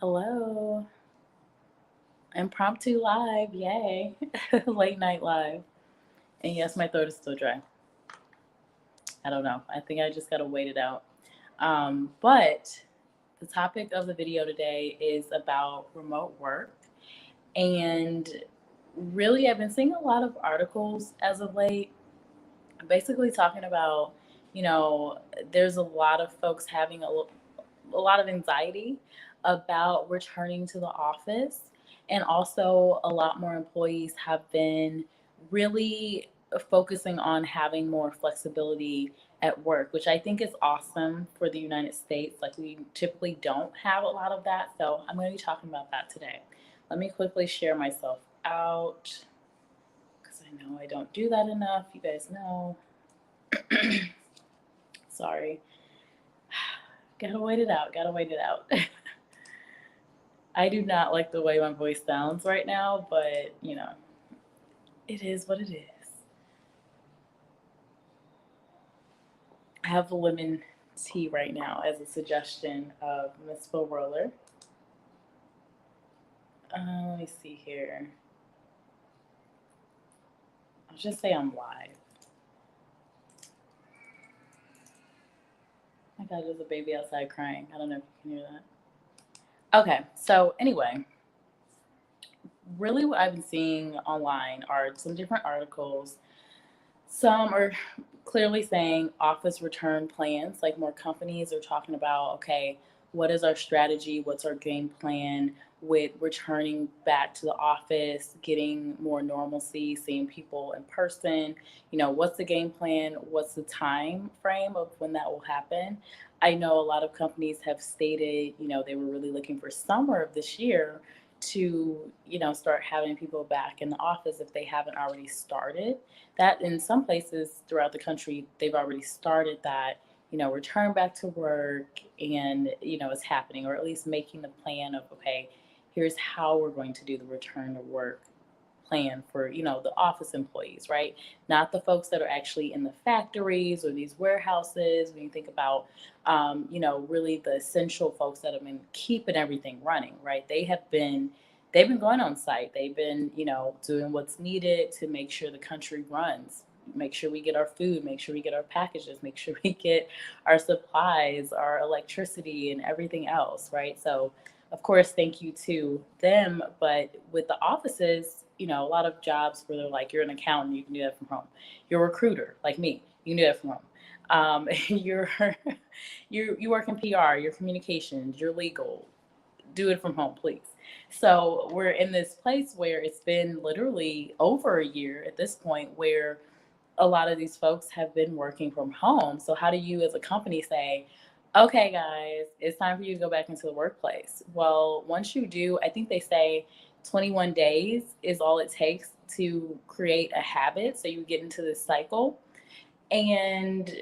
Hello. Impromptu live. Yay. Late night live. And yes, my throat is still dry. I don't know. I think I just got to wait it out. But the topic of the video today is about remote work. And really, I've been seeing a lot of articles as of late, basically talking about, you know, there's a lot of folks having a lot of anxiety about returning to the office. And also, a lot more employees have been really focusing on having more flexibility at work, which I think is awesome for the United States. Like, we typically don't have a lot of that. So, I'm going to be talking about that today. Let me quickly share myself out because I know I don't do that enough. You guys know. Sorry. Gotta wait it out. Gotta wait it out. I do not like the way my voice sounds right now, but it is what it is. I have lemon tea right now as a suggestion of Miss Falwer. Let me see here. I'll just say I'm live. My God, there's a baby outside crying. I don't know if you can hear that. Okay, so anyway, really what I've been seeing online are some different articles. Some are clearly saying office return plans, like more companies are talking about, okay, what is our strategy? What's our game plan with returning back to the office, getting more normalcy, seeing people in person? What's the game plan? What's the time frame of when that will happen? I know a lot of companies have stated, they were really looking for summer of this year to, start having people back in the office if they haven't already started that. In some places throughout the country, they've already started that, return back to work, and, it's happening, or at least making the plan of, okay, here's how we're going to do the return to work plan for, the office employees, right? Not the folks that are actually in the factories or these warehouses. When you think about, really the essential folks that have been keeping everything running, right? They've been going on site. They've been, doing what's needed to make sure the country runs, make sure we get our food, make sure we get our packages, make sure we get our supplies, our electricity, and everything else, right? So, of course, thank you to them. But with the offices, a lot of jobs where they're like, you're an accountant, you can do that from home. You're a recruiter, like me, you can do that from home. You're you work in PR, your communications, your legal, do it from home, please. So we're in this place where it's been literally over a year at this point where a lot of these folks have been working from home. So how do you as a company say, okay, guys, it's time for you to go back into the workplace? Well, once you do, I think they say 21 days is all it takes to create a habit. So you get into this cycle. And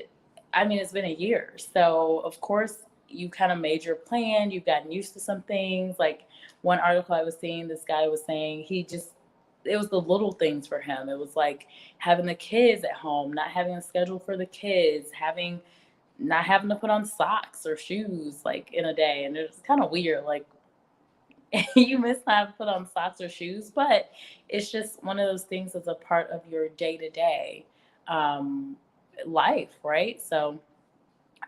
I mean, it's been a year. So, of course, you kind of made your plan. You've gotten used to some things. Like one article I was seeing, this guy was saying it was the little things for him. It was like having the kids at home, not having a schedule for the kids, not having to put on socks or shoes like in a day. And it's kind of weird. Like, you miss not having to put on socks or shoes, but it's just one of those things that's a part of your day to day life, right? So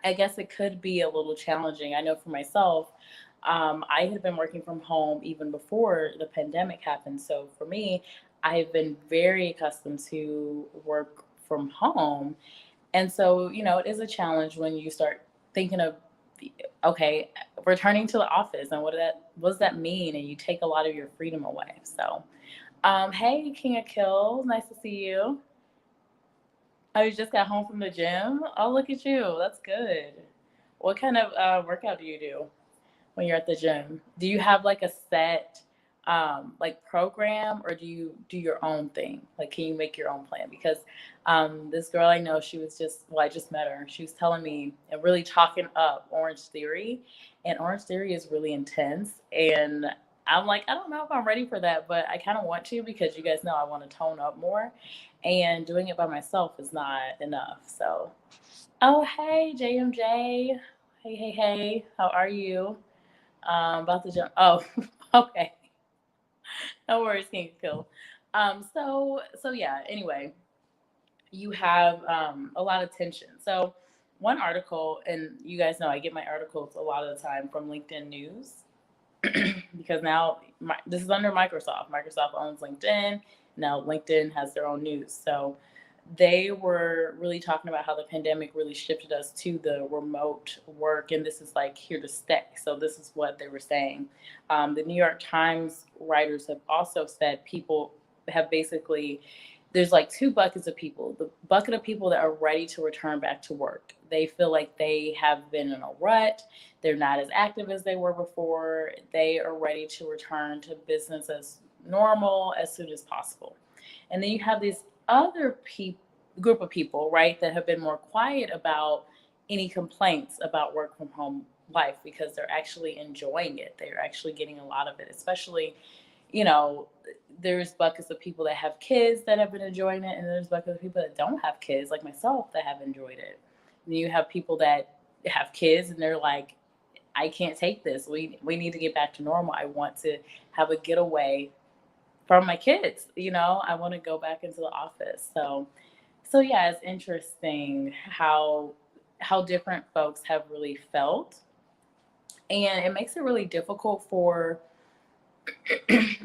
I guess it could be a little challenging. I know for myself, I had been working from home even before the pandemic happened. So for me, I've been very accustomed to work from home. And so, it is a challenge when you start thinking of, okay, returning to the office and what does that mean? And you take a lot of your freedom away. So, hey, King of Kills, nice to see you. Oh, you just got home from the gym? Oh, look at you. That's good. What kind of workout do you do when you're at the gym? Do you have like a set like program, or do you do your own thing? Like, can you make your own plan? Because this girl I know, she was I just met her. She was telling me and really talking up Orange Theory, and Orange Theory is really intense. And I'm like, I don't know if I'm ready for that, but I kind of want to, because you guys know I want to tone up more, and doing it by myself is not enough. So, oh, hey, JMJ. Hey, hey, hey. How are you? About to jump. Oh, okay. No worries, King Kill. So yeah. Anyway, you have a lot of tension. So one article, and you guys know I get my articles a lot of the time from LinkedIn News because now this is under Microsoft. Microsoft owns LinkedIn. Now LinkedIn has their own news. So they were really talking about how the pandemic really shifted us to the remote work, and this is like here to stay. So this is what they were saying. The New York Times writers have also said people have basically, there's like two buckets of people. The bucket of people that are ready to return back to work. They feel like they have been in a rut. They're not as active as they were before. They are ready to return to business as normal as soon as possible. And then you have these other group of people, right, that have been more quiet about any complaints about work from home life because they're actually enjoying it. They're actually getting a lot of it, especially, you know, there's buckets of people that have kids that have been enjoying it, and there's buckets of people that don't have kids, like myself, that have enjoyed it. And you have people that have kids and they're like, I can't take this. We need to get back to normal. I want to have a getaway from my kids. You know, I want to go back into the office. So yeah, it's interesting how different folks have really felt, and it makes it really difficult for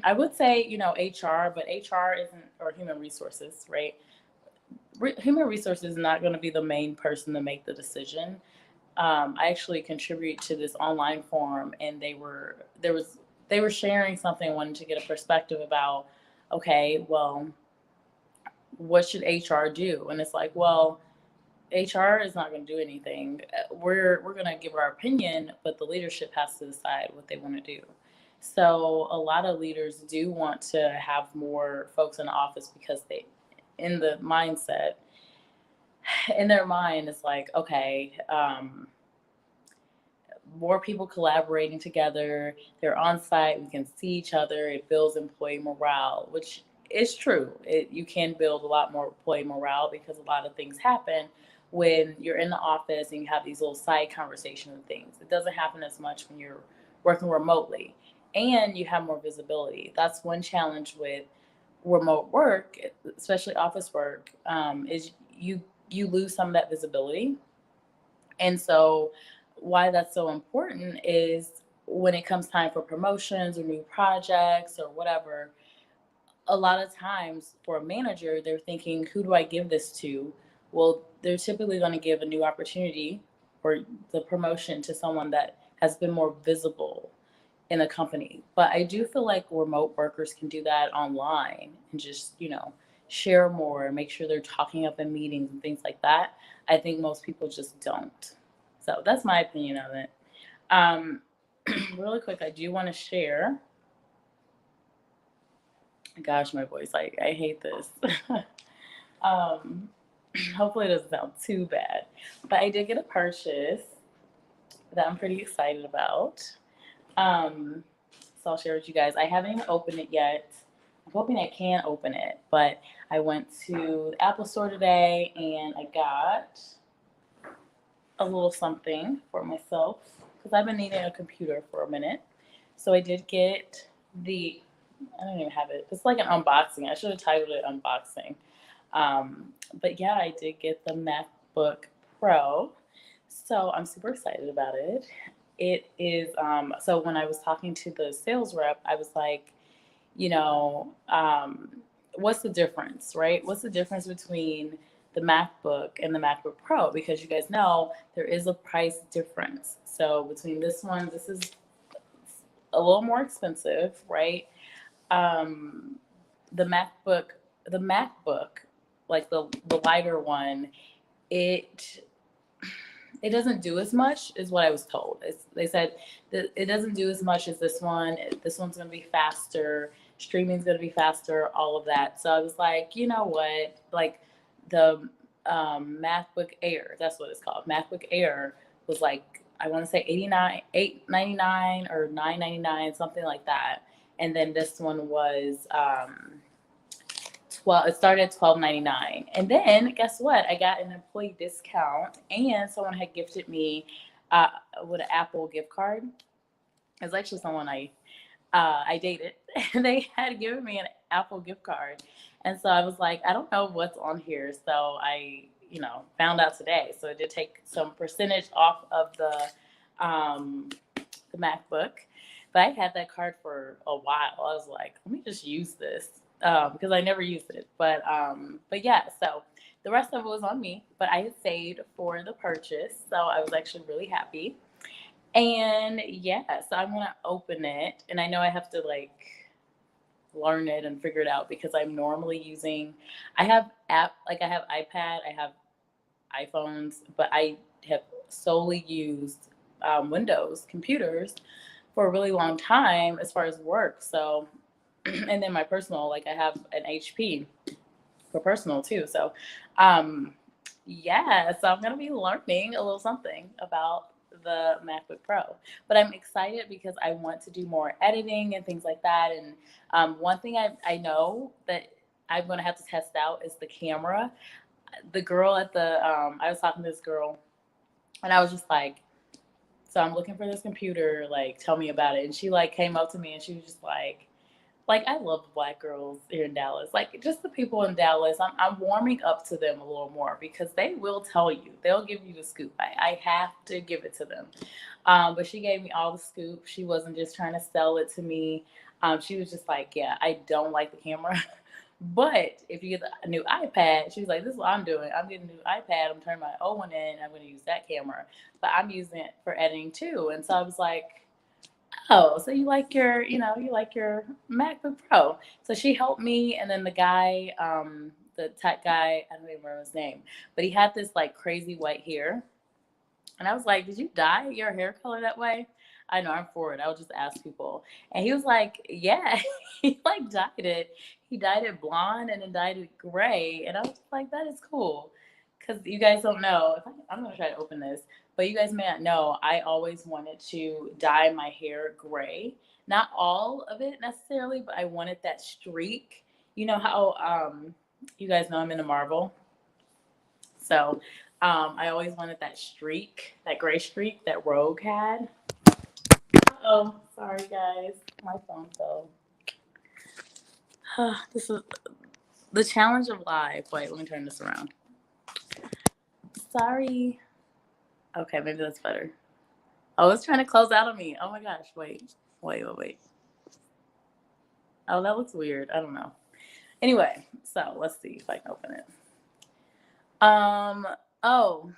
I would say, you know, HR, but HR isn't, or human resources, right? Human resources is not going to be the main person to make the decision. I actually contribute to this online forum, and they were sharing something, wanting to get a perspective about, okay, well, what should HR do? And it's like, well, HR is not going to do anything. We're going to give our opinion, but the leadership has to decide what they want to do. So a lot of leaders do want to have more folks in the office because they, in the mindset, in their mind, it's like, okay, more people collaborating together. They're on site. We can see each other. It builds employee morale, which is true. You can build a lot more employee morale because a lot of things happen when you're in the office and you have these little side conversations and things. It doesn't happen as much when you're working remotely, and you have more visibility. That's one challenge with remote work, especially office work, is you lose some of that visibility. And so why that's so important is when it comes time for promotions or new projects or whatever, a lot of times for a manager, they're thinking, who do I give this to? Well, they're typically going to give a new opportunity or the promotion to someone that has been more visible in the company. But I do feel like remote workers can do that online and just, you know, share more and make sure they're talking up in meetings and things like that. I think most people just don't. So that's my opinion of it. Um, really quick, I do want to share. Gosh, my voice, I hate this. um, hopefully it doesn't sound too bad. But I did get a purchase that I'm pretty excited about. So I'll share with you guys. I haven't even opened it yet. I'm hoping I can open it, but I went to the Apple Store today and I got a little something for myself because I've been needing a computer for a minute. So I did get I don't even have it. It's like an unboxing. I should have titled it unboxing. But yeah, I did get the MacBook Pro. So I'm super excited about it. It is, so when I was talking to the sales rep, I was like, you know, what's the difference, right? What's the difference between the MacBook and the MacBook Pro? Because you guys know there is a price difference. So between this one, this is a little more expensive, right? Um, the MacBook, like the lighter one, it doesn't do as much is what I was told. They said that it doesn't do as much as this one. This one's going to be faster. Streaming's going to be faster, all of that. So I was like, you know what? Like the MacBook Air, that's what it's called. MacBook Air was like, I want to say $899 or $999, something like that. And then this one was it started at $12.99. And then guess what? I got an employee discount, and someone had gifted me with an Apple gift card. It's actually someone I dated, and they had given me an Apple gift card, and so I was like, I don't know what's on here, so I, found out today. So it did take some percentage off of the MacBook, but I had that card for a while. I was like, let me just use this because I never used it. But yeah, so the rest of it was on me, but I had saved for the purchase, so I was actually really happy. And yeah, so I'm gonna open it, and I know I have to like learn it and figure it out because I'm normally using. I have I have iPad, I have iPhones, but I have solely used Windows computers for a really long time as far as work. So, and then my personal, like I have an HP for personal too. So, um, yeah, so I'm gonna be learning a little something about the MacBook Pro. But I'm excited because I want to do more editing and things like that. And one thing I know that I'm gonna have to test out is the camera. The girl at the I was talking to this girl, and I was just like, so I'm looking for this computer, like tell me about it. And she like came up to me and she was just like I love Black girls here in Dallas. Like just the people in Dallas, I'm warming up to them a little more because they will tell you, they'll give you the scoop. I have to give it to them. But she gave me all the scoop. She wasn't just trying to sell it to me. She was just like, yeah, I don't like the camera. But if you get a new iPad, she's like, this is what I'm doing. I'm getting a new iPad. I'm turning my old one in. I'm going to use that camera. But I'm using it for editing too. And so I was like, oh, so you like you like your MacBook Pro. So she helped me. And then the guy, the tech guy, I don't even remember his name, but he had this like crazy white hair. And I was like, did you dye your hair color that way? I know I'm for it. I would just ask people. And he was like, yeah, he like dyed it. He dyed it blonde and then dyed it gray. And I was like, that is cool. Because you guys don't know, I'm going to try to open this, but you guys may not know, I always wanted to dye my hair gray. Not all of it necessarily, but I wanted that streak. You know how you guys know I'm into Marvel? So I always wanted that streak, that gray streak that Rogue had. Oh, sorry guys, my phone fell. This is the challenge of live. Wait, let me turn this around. Sorry. Okay, maybe that's better. Oh, it's trying to close out on me. Oh my gosh, wait. Oh, that looks weird. I don't know. Anyway, so let's see if I can open it. Oh,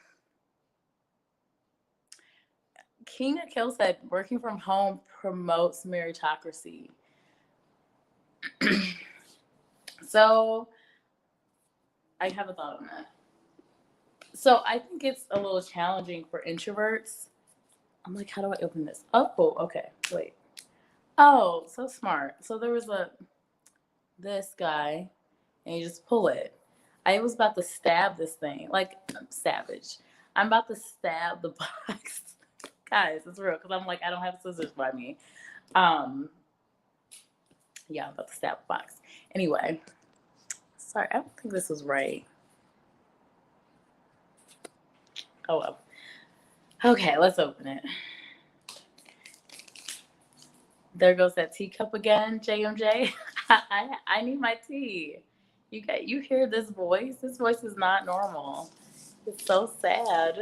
King Akil said working from home promotes meritocracy. So I have a thought on that. So I think it's a little challenging for introverts. I'm like, how do I open this? Oh, okay. Wait. Oh, so smart. So there was this guy, and you just pull it. I was about to stab this thing, like I'm savage. I'm about to stab the box, guys. It's real because I'm like I don't have scissors by me. Um, yeah, I'm about to stab the box. Anyway, sorry, I don't think this was right. Oh well. Okay, let's open it. There goes that teacup again, JMJ. I need my tea. You hear this voice? This voice is not normal. It's so sad.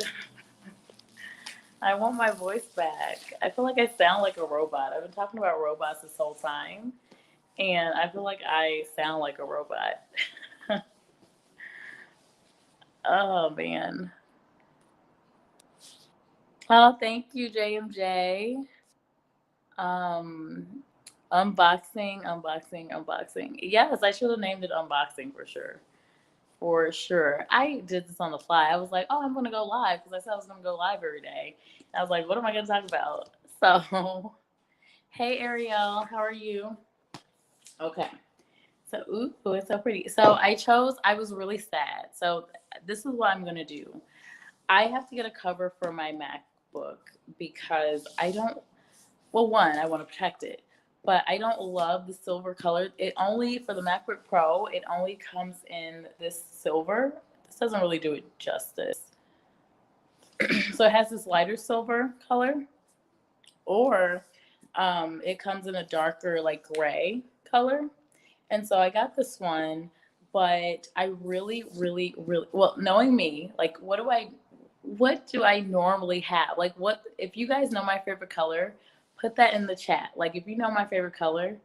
I want my voice back. I feel like I sound like a robot. I've been talking about robots this whole time, and I feel like I sound like a robot. Oh man. Oh, thank you, JMJ. Um, unboxing. Yes, I should have named it unboxing for sure. For sure. I did this on the fly. I was like, oh, I'm going to go live because I said I was going to go live every day. And I was like, what am I going to talk about? So, hey, Ariel, how are you? Okay. So, ooh, it's so pretty. So, I was really sad. So, this is what I'm going to do. I have to get a cover for my MacBook because I don't, well, one, I want to protect it, but I don't love the silver color. It only, for the MacBook Pro, it only comes in this silver. This doesn't really do it justice. So it has this lighter silver color, or It comes in a darker, like gray color. And so I got this one, but I really, really, really, well, knowing me, like, what do I normally have? Like, what, if you guys know my favorite color, put that in the chat. Like, if you know my favorite color,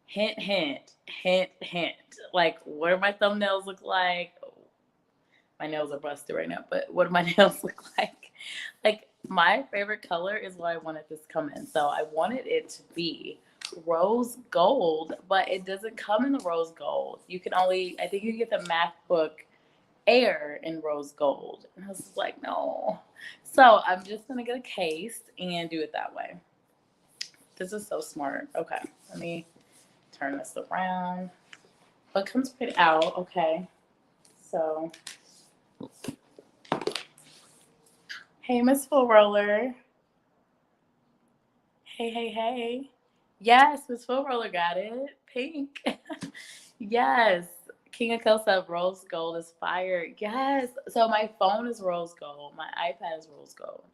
hint, hint, hint, hint. Like, what do my thumbnails look like? My nails are busted right now, but what do my nails look like? Like, my favorite color is what I wanted this to come in. So I wanted it to be rose gold, but it doesn't come in the rose gold. You can only, I think you get the MacBook Air in rose gold. And I was like, no. So I'm just going to get a case and do it that way. This is so smart. Okay, let me turn this around. Oh, it comes right out. Okay. So, hey, Miss Full Roller. Hey, hey, hey. Yes, Miss Full Roller got it. Pink. Yes. King of Kelsa, rose gold is fire. Yes. So my phone is rose gold. My iPad is rose gold.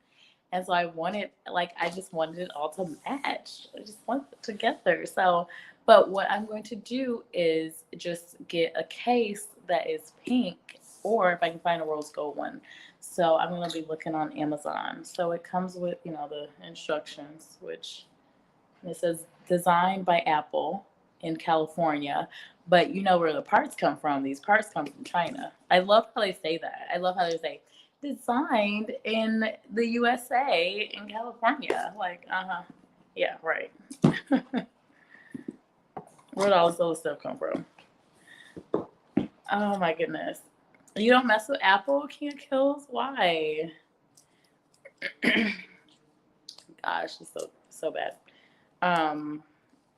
And so I wanted, like, I just wanted it all to match. I just want it together. So, but what I'm going to do is just get a case that is pink, or if I can find a rose gold one. So I'm going to be looking on Amazon. So it comes with, the instructions, which it says designed by Apple in California. But you know where the parts come from. These parts come from China. I love how they say that. I love how they say, designed in the USA in California. Like, yeah, right. Where'd all this other stuff come from? Oh my goodness. You don't mess with Apple, King of Kills? Why? Gosh, it's so bad.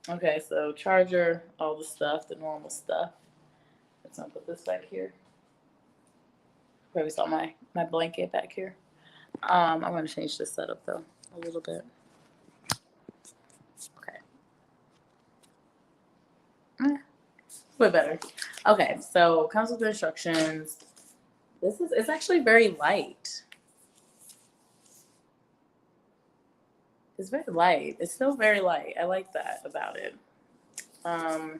Okay, so charger, all the stuff, the normal stuff. Let's not put this back here. Probably saw my blanket back here. I'm going to change this setup though a little bit. Okay. Way better. Okay, so comes with the instructions. It's actually very light. It's very light. It's still very light. I like that about it. I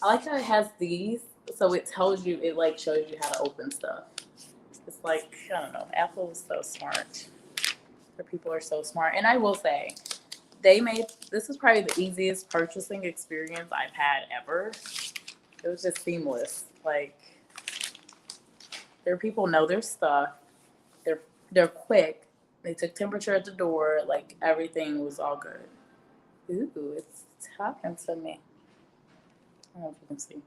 like how it has these, so it tells you, it like shows you how to open stuff. It's like, I don't know, Apple is so smart. Their people are so smart. And I will say, this is probably the easiest purchasing experience I've had ever. It was just seamless. Like, their people know their stuff. They're quick. They took temperature at the door. Like, everything was all good. Ooh, it's talking to me. I don't know if you can see.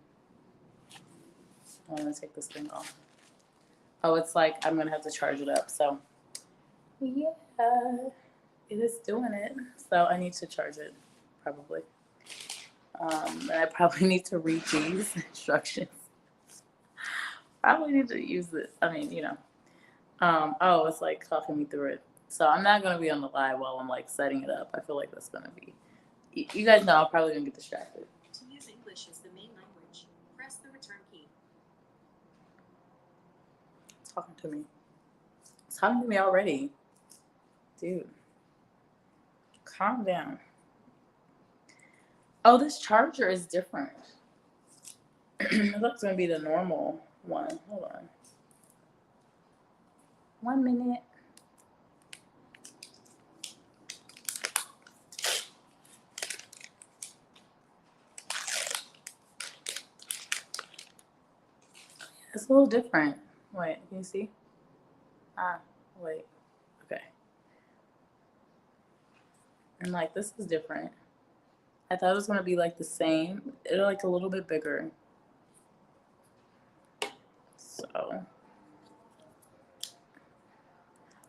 I'm gonna take this thing off. Oh, it's like I'm gonna have to charge it up. So, yeah, it is doing it. So I need to charge it, probably. And I probably need to read these instructions. Probably need to use it. I mean, oh, it's like talking me through it. So I'm not gonna be on the live while I'm like setting it up. I feel like that's gonna be. You guys know I'm probably gonna get distracted. To use English as the main language, press the return key. It's talking to me. It's talking to me already, dude. Calm down. Oh, this charger is different. I thought it was gonna be the normal one. Hold on. 1 minute. It's a little different. Wait, can you see? Wait. Okay. And like, this is different. I thought it was gonna be like the same. It's like a little bit bigger. So.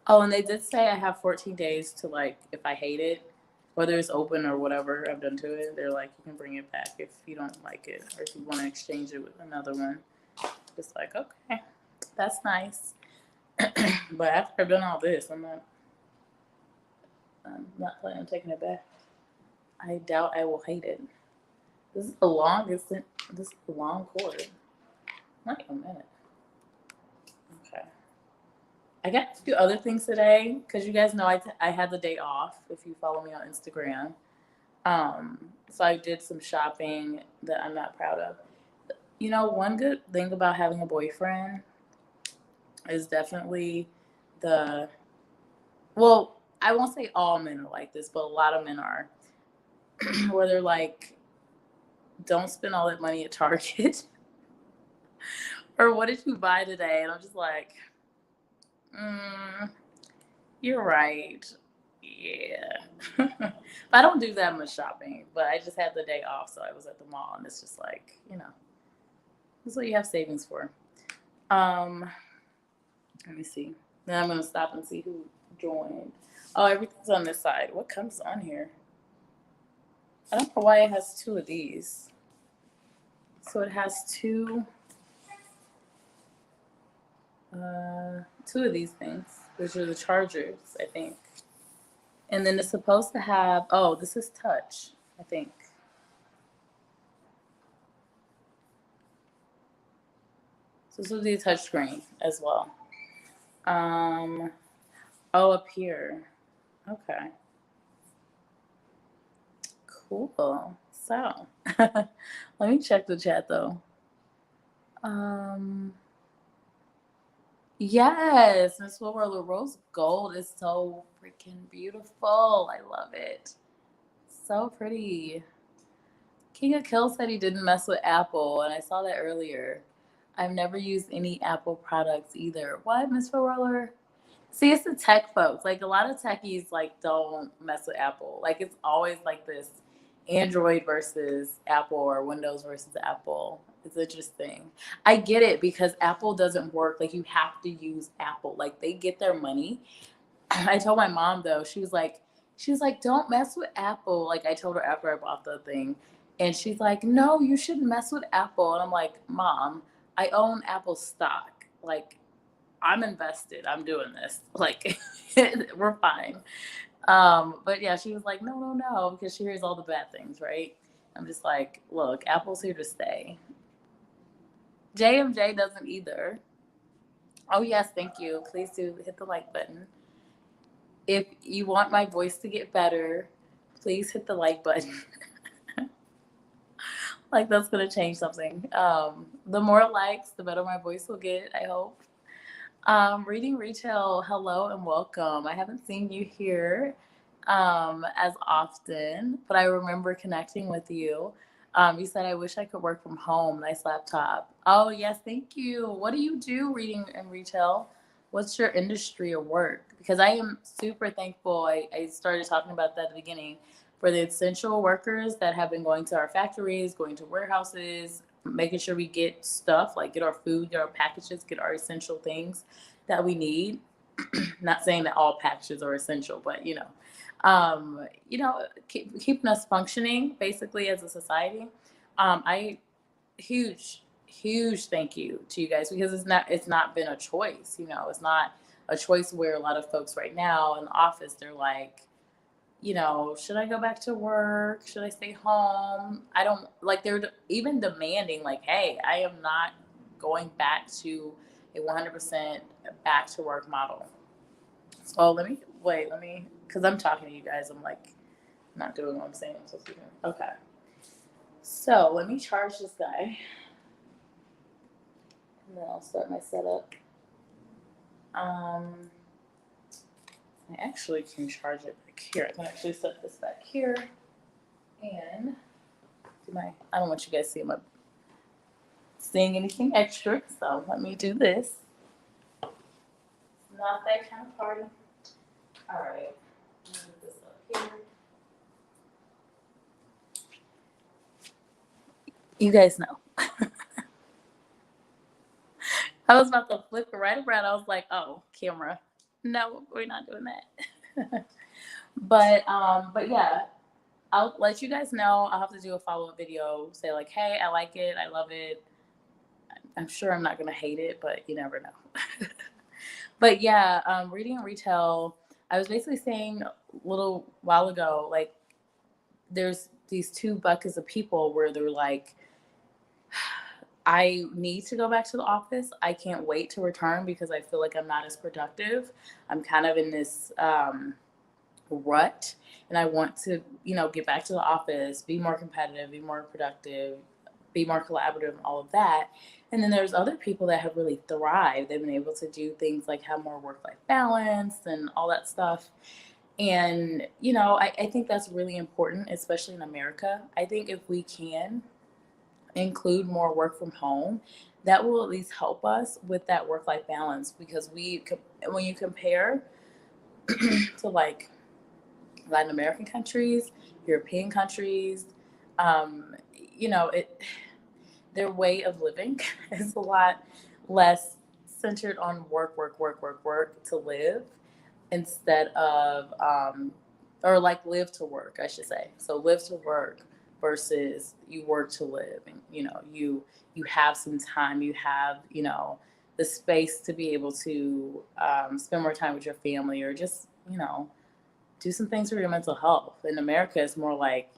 Oh, and they did say I have 14 days to, like, if I hate it, whether it's open or whatever I've done to it, they're like, you can bring it back if you don't like it, or if you want to exchange it with another one. It's like, okay, that's nice. But after I've done all this, I'm not planning on taking it back. I doubt I will hate it. This is the longest. This is the long cord. Wait a minute. Okay. I got a few other things today because you guys know I had the day off if you follow me on Instagram. So I did some shopping that I'm not proud of. You know, one good thing about having a boyfriend is definitely the, well, I won't say all men are like this, but a lot of men are, where they're like, don't spend all that money at Target. Or what did you buy today? And I'm just like, mm, you're right. Yeah. But I don't do that much shopping, but I just had the day off, so I was at the mall, and it's just like, that's what you have savings for. Um, Let me see. Then I'm gonna stop and see who joined. Oh, everything's on this side. What comes on here? I don't know why it has two of these. So it has two of these things, which are the chargers, I think. And then it's supposed to have, oh, this is touch, I think. So this will be a touch screen as well. Oh, up here. Okay. Cool. So, let me check the chat though. Yes, Miss Falwer, rose gold is so freaking beautiful. I love it. So pretty. King of Kill said he didn't mess with Apple, and I saw that earlier. I've never used any Apple products either. What, Miss Falwer? See, it's the tech folks. Like a lot of techies, like don't mess with Apple. Like it's always like this Android versus Apple or Windows versus Apple. It's interesting. I get it because Apple doesn't work. Like you have to use Apple. Like they get their money. I told my mom though. She was like, don't mess with Apple. Like I told her after I bought the thing, and she's like, no, you shouldn't mess with Apple. And I'm like, Mom, I own Apple stock. Like I'm invested. I'm doing this. Like, we're fine. But yeah, she was like, no, no, no, because she hears all the bad things, right? I'm just like, look, Apple's here to stay. JMJ doesn't either. Oh, yes, thank you. Please do hit the like button. If you want my voice to get better, please hit the like button. Like, that's going to change something. The more likes, the better my voice will get, I hope. Reading Retail, hello and welcome. I haven't seen you here as often, but I remember connecting with you. You said, I wish I could work from home. Nice laptop. Oh, yes, thank you. What do you do, Reading and Retail? What's your industry or work? Because I am super thankful. I started talking about that at the beginning for the essential workers that have been going to our factories, going to warehouses, making sure we get stuff, like get our food, get our packages, get our essential things that we need. Not saying that all packages are essential, but keeping us functioning basically as a society. I huge thank you to you guys because it's not been a choice. It's not a choice where a lot of folks right now in the office they're like, should I go back to work? Should I stay home? I don't like they're even demanding like, hey, I am not going back to a 100% back to work model. So because I'm talking to you guys, I'm like not doing what I'm saying. I'm supposed to be doing. Okay. So let me charge this guy. And then I'll start my setup. I actually can charge it back here. I can actually set this back here. And I don't want you guys seeing anything extra, so let me do this. Not that kind of party. All right. Move this up here. You guys know. I was about to flip it right around. I was like, oh, camera. No, we're not doing that. But yeah, I'll let you guys know. I'll have to do a follow-up video. Say like, hey, I like it. I love it. I'm sure I'm not going to hate it, but you never know. But yeah, Reading Retail, I was basically saying a little while ago, like there's these two buckets of people where they're like, I need to go back to the office. I can't wait to return because I feel like I'm not as productive. I'm kind of in this rut, and I want to, get back to the office, be more competitive, be more productive, be more collaborative, and all of that. And then there's other people that have really thrived. They've been able to do things like have more work life balance and all that stuff. And, I think that's really important, especially in America. I think if we can include more work from home, that will at least help us with that work life balance because when you compare to like Latin American countries, European countries, it their way of living is a lot less centered on work, work, work, work, work to live instead of or like live to work, I should say. So live to work versus you work to live, and you have some time, you have the space to be able to spend more time with your family or just do some things for your mental health. In America, it's more like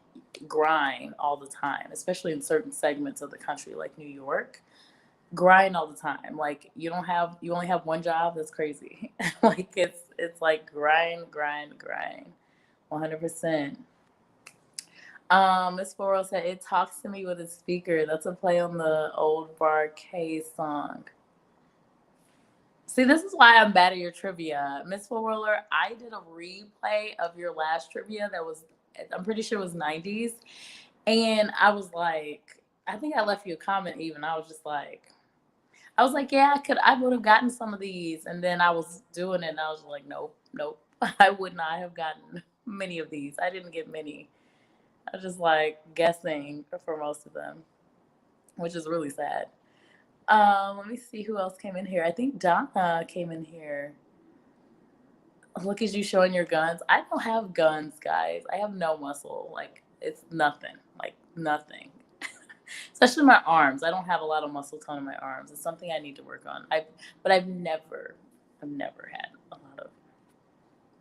grind all the time, especially in certain segments of the country, like New York. Grind all the time. Like you only have one job. That's crazy. Like it's like grind, grind, grind, 100%. Miss Falwer said it talks to me with a speaker. That's a play on the old Bar Case song. See, this is why I'm bad at your trivia. Miss Falwer, I did a replay of your last trivia I'm pretty sure it was 90s. And I was like, I think I left you a comment even. I was like, yeah, I would have gotten some of these. And then I was doing it and I was like, nope. I would not have gotten many of these. I didn't get many. I was just like guessing for most of them, which is really sad. Let me see who else came in here. I think Donna came in here. Look at you showing your guns. I don't have guns, guys. I have no muscle. Like it's nothing. Like nothing. Especially my arms. I don't have a lot of muscle tone in my arms. It's something I need to work on. But I've never had a lot of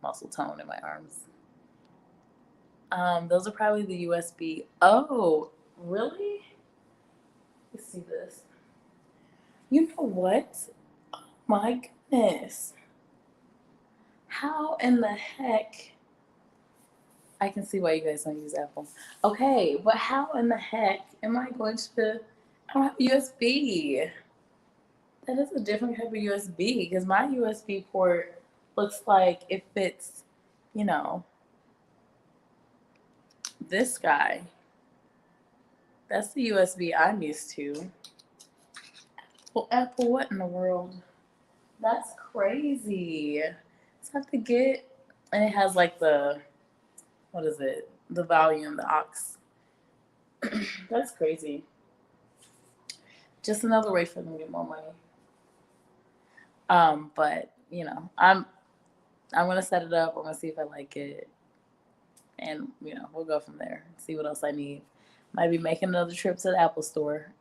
muscle tone in my arms. Those are probably the USB. Oh, really? Let's see this. You know what? Oh my goodness. How in the heck? I can see why you guys don't use Apple. Okay, but how in the heck am I going to? I don't have USB. That is a different type of USB because my USB port looks like it fits, this guy. That's the USB I'm used to. Well, Apple, what in the world? That's crazy. So I have to get, and it has like what is it? The volume, the aux. That's crazy. Just another way for them to get more money. But I'm gonna set it up. I'm gonna see if I like it, and we'll go from there. See what else I need. Might be making another trip to the Apple store.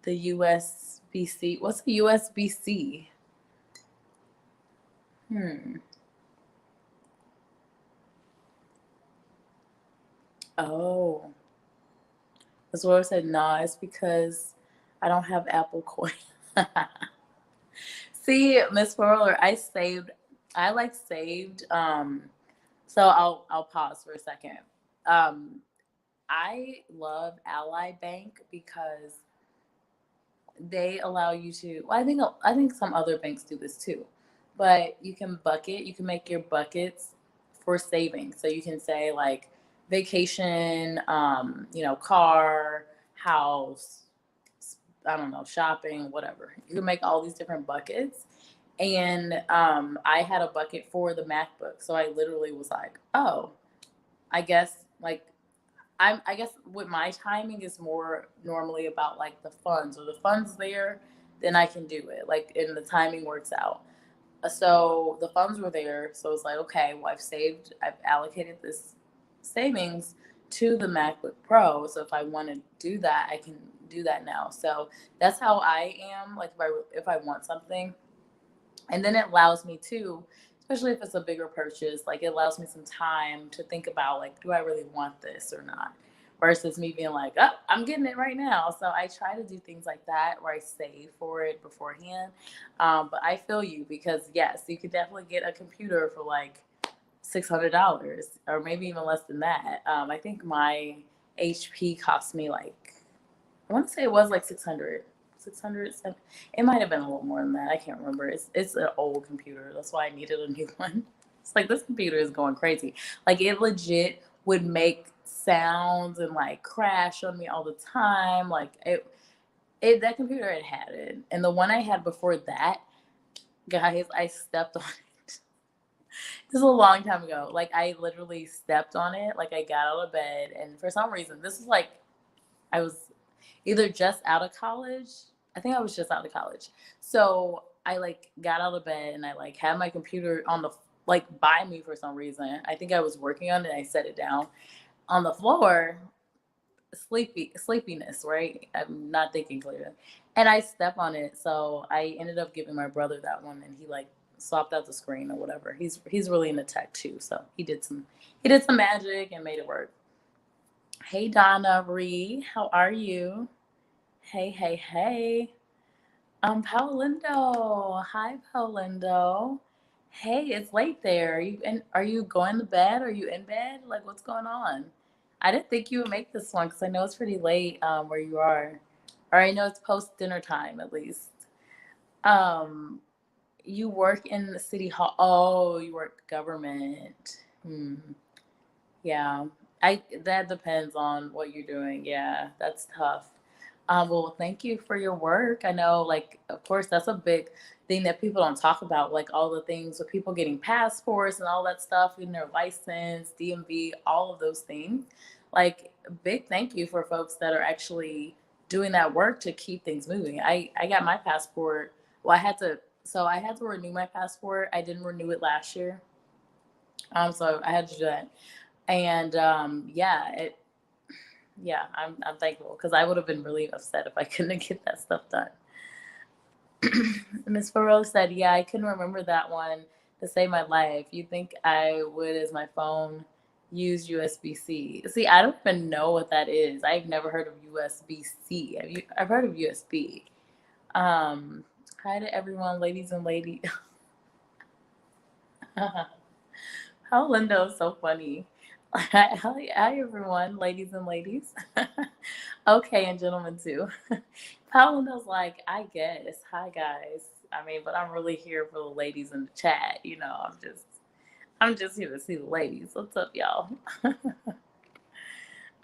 The USB-C. What's a USB-C? Oh. That's what I said. Nah, it's because I don't have Apple Coin. See, Miss Falwer, I saved. So I'll pause for a second. I love Ally Bank because they allow you to. Well, I think some other banks do this too, but you can make your buckets for saving. So you can say like vacation, car, house, I don't know, shopping, whatever. You can make all these different buckets. And I had a bucket for the MacBook. So I literally was like, oh, I guess like I guess with my timing is more normally about like the funds or the funds there, then I can do it. Like and the timing works out. So the funds were there. So it's like, okay, well I've allocated this savings to the MacBook Pro. So if I want to do that, I can do that now. So that's how I am. Like if I want something, and then it allows me to especially if it's a bigger purchase. Like, it allows me some time to think about, like, do I really want this or not? Versus me being like, oh, I'm getting it right now. So I try to do things like that where I save for it beforehand. But I feel you, because yes, you could definitely get a computer for like $600 or maybe even less than that. I think my HP cost me like, I want to say it was like 600. 600. It might have been a little more than that. I can't remember. It's an old computer. That's why I needed a new one. It's like, this computer is going crazy. Like, it legit would make sounds and like crash on me all the time. Like, it that computer had it. And the one I had before that, guys, I stepped on it. This is a long time ago. Like, I literally stepped on it. Like, I got out of bed, and for some reason, this was like, I was either just out of college. I think I was just out of college. So I like got out of bed and I like had my computer on the, like, by me for some reason. I think I was working on it. I set it down on the floor. Sleepiness, right? I'm not thinking clearly, and I step on it. So I ended up giving my brother that one, and he like swapped out the screen or whatever. He's really into tech too, so he did some magic and made it work. Hey, Donna Reed, how are you? Hey, hey, hey. Paulindo. Hi, Paulindo. Hey, it's late there. Are you going to bed? Are you in bed? Like, what's going on? I didn't think you would make this one because I know it's pretty late where you are. Or I know it's post dinner time at least. Um, you work in the city hall. Oh, you work government. Yeah, I that depends on what you're doing. Yeah, that's tough. Well, thank you for your work. I know, like, of course, that's a big thing that people don't talk about, like all the things with people getting passports and all that stuff, getting their license, DMV, all of those things. Like, big thank you for folks that are actually doing that work to keep things moving. I got my passport. Well, I had to renew my passport. I didn't renew it last year. So I had to do that. And yeah, I'm thankful because I would have been really upset if I couldn't get that stuff done. Miss Farrell said, "Yeah, I couldn't remember that one to save my life. You think I would, as my phone, use USB-C? See, I don't even know what that is. I've never heard of USB-C. I've heard of USB. Hi to everyone, ladies and ladies. How Linda is so funny. Hi, everyone, ladies and ladies. Okay, and gentlemen too. Paolo's like, I guess. Hi, guys. I mean, but I'm really here for the ladies in the chat. I'm just here to see the ladies. What's up, y'all?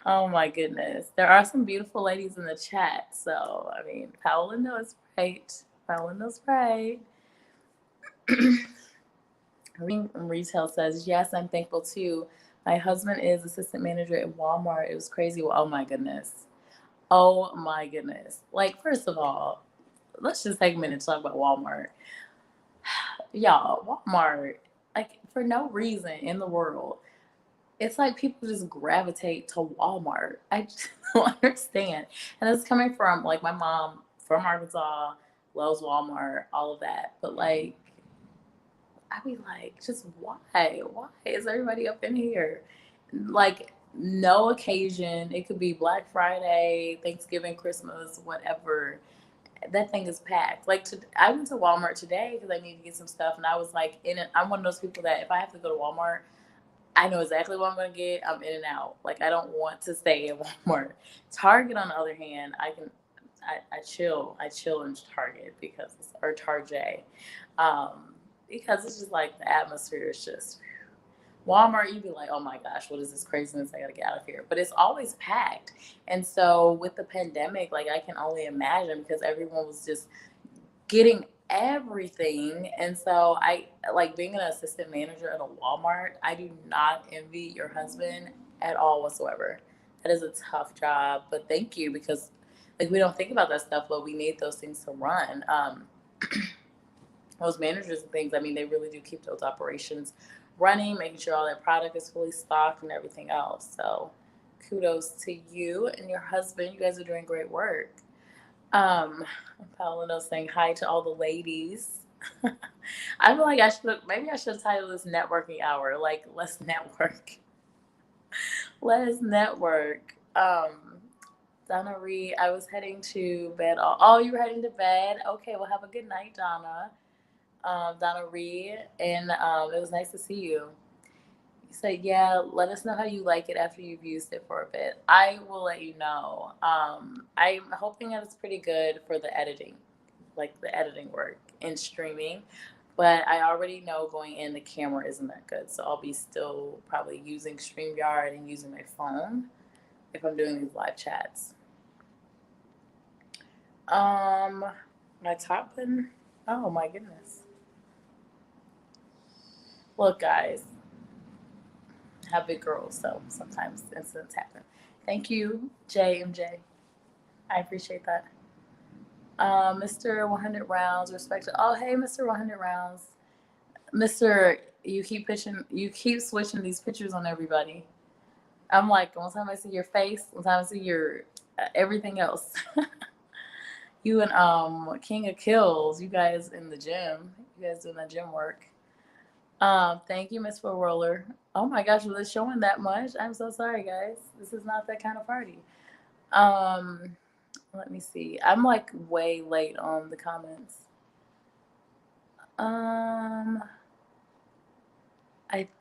Oh my goodness, there are some beautiful ladies in the chat. So I mean, Paola knows right. Paola knows right. Retail says, yes, I'm thankful too. My husband is assistant manager at Walmart. It was crazy. Well, oh my goodness. Oh my goodness. Like, first of all, let's just take a minute to talk about Walmart. Y'all, Walmart, like, for no reason in the world, it's like people just gravitate to Walmart. I just don't understand. And it's coming from, like, my mom from Arkansas, loves Walmart, all of that. But, like, I be like, just why? Why is everybody up in here? Like, no occasion. It could be Black Friday, Thanksgiving, Christmas, whatever. That thing is packed. Like, I went to Walmart today because I needed to get some stuff, and I was like, in it. I'm one of those people that if I have to go to Walmart, I know exactly what I'm gonna get. I'm in and out. Like, I don't want to stay at Walmart. Target, on the other hand, I chill. I chill in Target or Target, because it's just like the atmosphere is just. Walmart, you'd be like, oh my gosh, what is this craziness? I gotta get out of here. But it's always packed. And so with the pandemic, like, I can only imagine because everyone was just getting everything. And so I like being an assistant manager at a Walmart. I do not envy your husband at all whatsoever. That is a tough job, but thank you, because like, we don't think about that stuff, but we need those things to run. Those managers and things, I mean, they really do keep those operations running, making sure all that product is fully stocked and everything else. So kudos to you and your husband. You guys are doing great work. Paolino's saying hi to all the ladies. I feel like maybe I should title this networking hour. Like, let's network. Let's network. Donna Reed, I was heading to bed. Oh, you were heading to bed? Okay, well, have a good night, Donna. Donna Reed, and it was nice to see you. You said, yeah, let us know how you like it after you've used it for a bit. I will let you know. I'm hoping that it's pretty good for the editing, like the editing work and streaming. But I already know going in the camera isn't that good. So I'll be still probably using StreamYard and using my phone if I'm doing these live chats. My top button. Oh my goodness. Look, guys, have big girls, so sometimes incidents happen. Thank you, JMJ. I appreciate that. Mr. 100 rounds, respected. Oh, hey, Mr. 100 rounds. Mr. You keep switching these pictures on everybody. I'm like, one time I see your face, one time I see your everything else. You and King of Kills, you guys in the gym. You guys doing that gym work. Thank you, Miss Full Roller. Oh my gosh, was it showing that much? I'm so sorry, guys. This is not that kind of party. Let me see. I'm like way late on the comments. I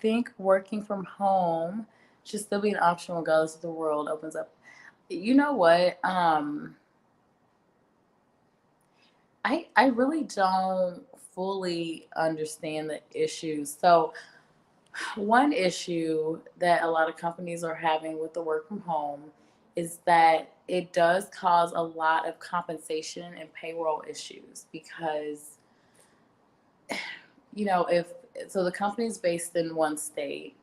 think working from home should still be an option regardless if the world opens up. You know what? I really don't fully understand the issues. So one issue that a lot of companies are having with the work from home is that it does cause a lot of compensation and payroll issues because, if so the company is based in one state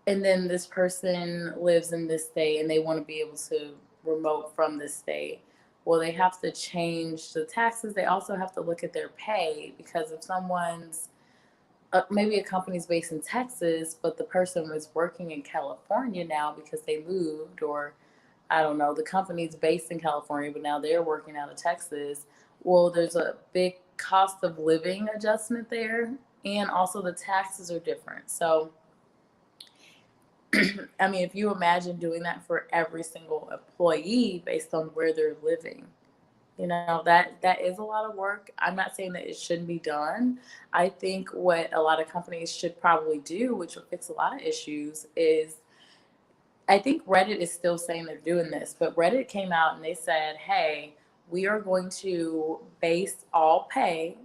and then this person lives in this state and they want to be able to remote from this state. Well, they have to change the taxes. They also have to look at their pay because if someone's maybe a company's based in Texas, but the person was working in California now because they moved, or I don't know, the company's based in California, but now they're working out of Texas. Well, there's a big cost of living adjustment there, and also the taxes are different. So, I mean, if you imagine doing that for every single employee based on where they're living, that is a lot of work. I'm not saying that it shouldn't be done. I think what a lot of companies should probably do, which will fix a lot of issues, is I think Reddit is still saying they're doing this, but Reddit came out and they said, hey, we are going to base all pay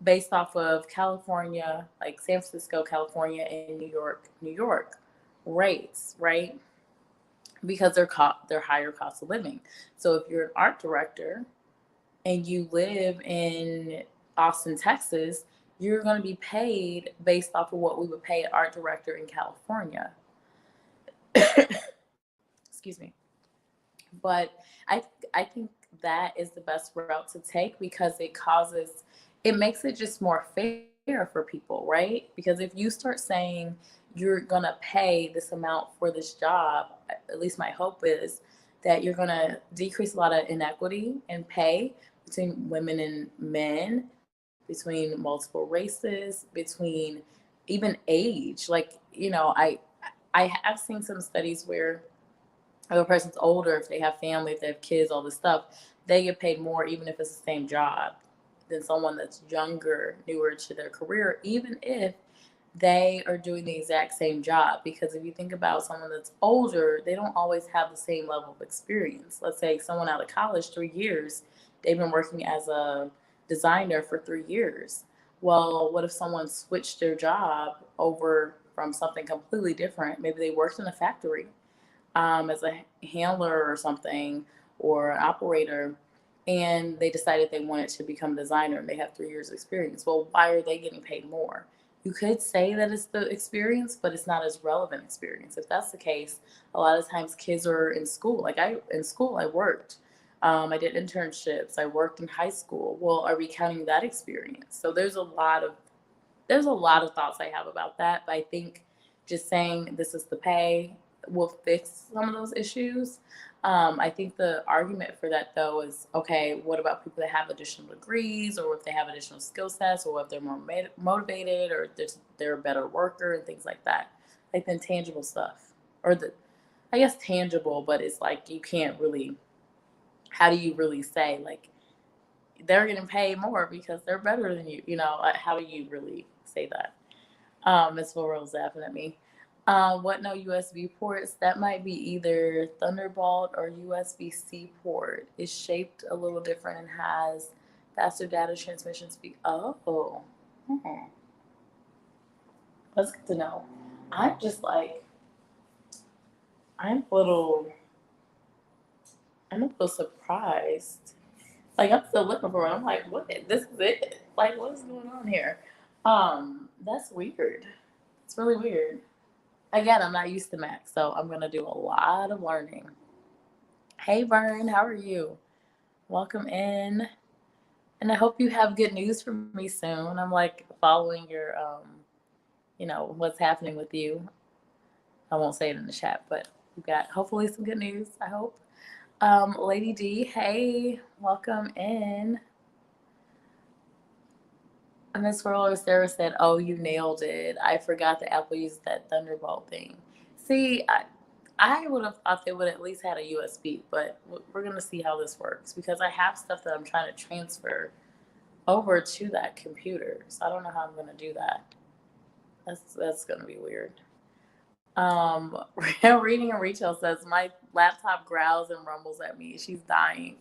based off of California, like San Francisco, California, and New York rates, right? Because they're higher cost of living. So if you're an art director and you live in Austin, Texas, you're going to be paid based off of what we would pay an art director in California. Excuse me. But I think that is the best route to take because it makes it just more fair for people, right? Because if you start saying you're going to pay this amount for this job, at least my hope is that you're going to decrease a lot of inequity in pay between women and men, between multiple races, between even age. Like, I have seen some studies where if a person's older, if they have family, if they have kids, all this stuff, they get paid more even if it's the same job than someone that's younger, newer to their career, even if they are doing the exact same job. Because if you think about someone that's older, they don't always have the same level of experience. Let's say someone out of college, 3 years, they've been working as a designer for 3 years. Well, what if someone switched their job over from something completely different? Maybe they worked in a factory as a handler or something, or an operator, and they decided they wanted to become a designer and they have 3 years experience. Well, why are they getting paid more? You could say that it's the experience, but it's not as relevant experience. If that's the case, a lot of times kids are in school. Like in school, I worked. I did internships. I worked in high school. Well, are we counting that experience? So there's a lot of thoughts I have about that. But I think just saying this is the pay will fix some of those issues. I think the argument for that though is okay. What about people that have additional degrees, or if they have additional skill sets, or if they're more motivated, or they're a better worker and things like that, like the intangible stuff, or the I guess tangible, but it's like you can't really. How do you really say like they're getting paid more because they're better than you? You know, how do you really say that? Miss Falwer's laughing at me. What no USB ports? That might be either Thunderbolt or USB-C port. It's shaped a little different and has faster data transmission speed. Oh, hmm. That's good to know. I'm just like, I'm a little, I'm a little surprised. Like I'm still looking for it. I'm like, what? This is it? Like, what is going on here? That's weird. It's really weird. Again, I'm not used to Mac, so I'm gonna do a lot of learning. Hey Vern, how are you? Welcome in. And I hope you have good news for me soon. I'm like following your what's happening with you. I won't say it in the chat, but you got hopefully some good news, I hope. Lady D, hey, welcome in. Miss Roller Sarah said, "Oh, you nailed it. I forgot that Apple used that Thunderbolt thing." See, I would have thought they would at least had a USB, but we're gonna see how this works because I have stuff that I'm trying to transfer over to that computer, so I don't know how I'm gonna do that. That's gonna be weird. Um, Reading and Retail says my laptop growls and rumbles at me. She's dying.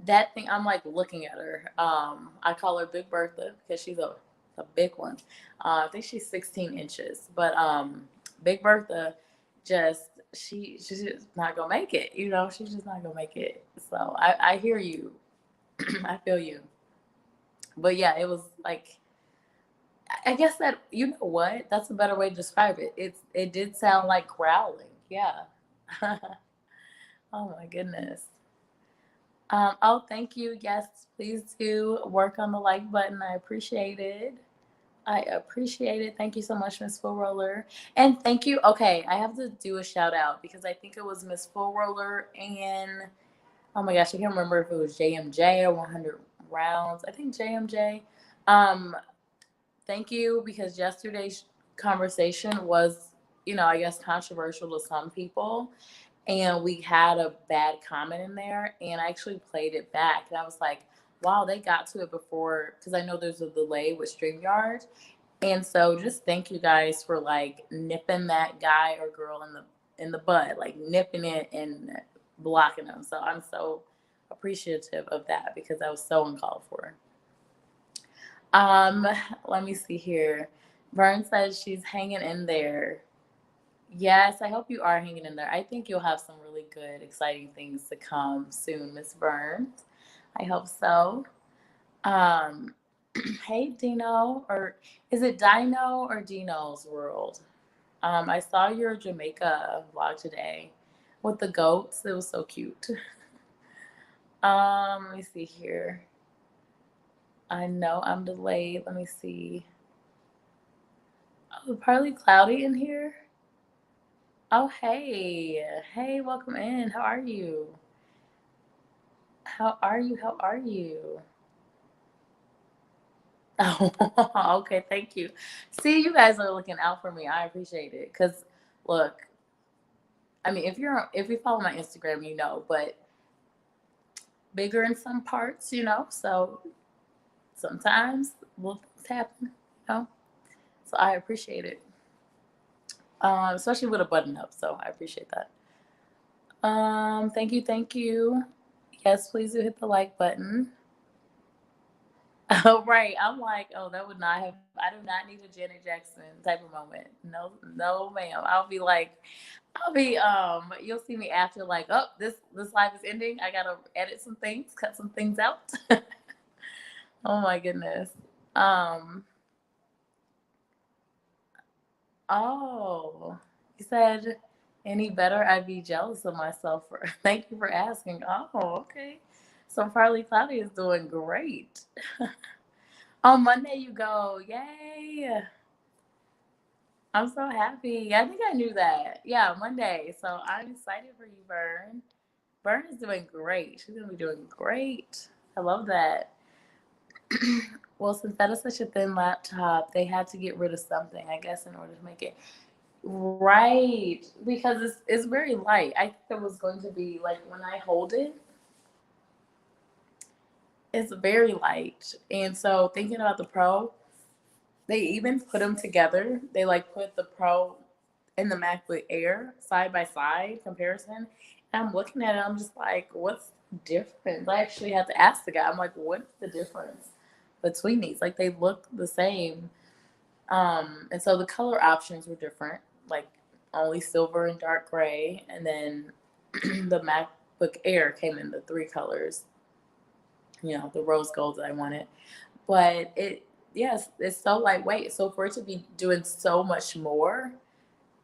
That thing, I'm like looking at her. I call her Big Bertha because she's a big one. I think she's 16 inches, but Big Bertha just she's just not gonna make it. You know, she's just not gonna make it. So I hear you. I feel you. But yeah, it was like I guess that you know what? That's a better way to describe it. It did sound like growling. Yeah. Oh my goodness. Oh, thank you. Yes, please do work on the like button. I appreciate it. I appreciate it. Thank you so much, Miss Full Roller. And thank you. Okay, I have to do a shout out because I think it was Miss Full Roller and oh my gosh, I can't remember if it was JMJ or 100 rounds. I think JMJ. Um, Thank you because yesterday's conversation was, I guess controversial to some people. And we had a bad comment in there, and I actually played it back. And I was like, wow, they got to it before, because I know there's a delay with StreamYard. And so just thank you guys for like nipping that guy or girl in the butt, like nipping it and blocking them. So I'm so appreciative of that because that was so uncalled for. Um, Let me see here. Vern says she's hanging in there. Yes, I hope you are hanging in there. I think you'll have some really good, exciting things to come soon, Miss Vern. I hope so. Um, hey Dino, or is it Dino or Dino's World? I saw your Jamaica vlog today with the goats. It was so cute. Let me see here. I know I'm delayed. Let me see. Oh, partly cloudy in here. Oh, hey. Hey, welcome in. How are you? How are you? How are you? Oh, okay. Thank you. See, you guys are looking out for me. I appreciate it. Cause look, I mean, if you follow my Instagram, you know, but bigger in some parts, so sometimes little things happen. So I appreciate it. Especially with a button up. So I appreciate that. Thank you, thank you. Yes, please do hit the like button. Oh, right. I'm like, oh, that would not have. I do not need a Janet Jackson type of moment. No, no, ma'am. You'll see me after, like, oh, this live is ending. I gotta edit some things, cut some things out. Oh my goodness. Um. Oh, you said any better? I'd be jealous of myself. For thank you for asking. Oh, okay. So Farley Cloudy is doing great. On Monday you go. Yay. I'm so happy. I think I knew that. Yeah, Monday. So I'm excited for you, Vern. Bertha's doing great. She's gonna be doing great. I love that. Well, since that is such a thin laptop, they had to get rid of something, I guess, in order to make it right. Because it's very light. I think it was going to be like when I hold it, it's very light. And so thinking about the Pro, they even put them together. They like put the Pro and the MacBook Air side by side comparison. And I'm looking at it, I'm just like, what's the difference? I actually had to ask the guy, I'm like, what's the difference between these? Like they look the same. And so the color options were different, like only silver and dark gray. And then the MacBook Air came in the three colors, the rose gold that I wanted. But yes, it's so lightweight. So for it to be doing so much more,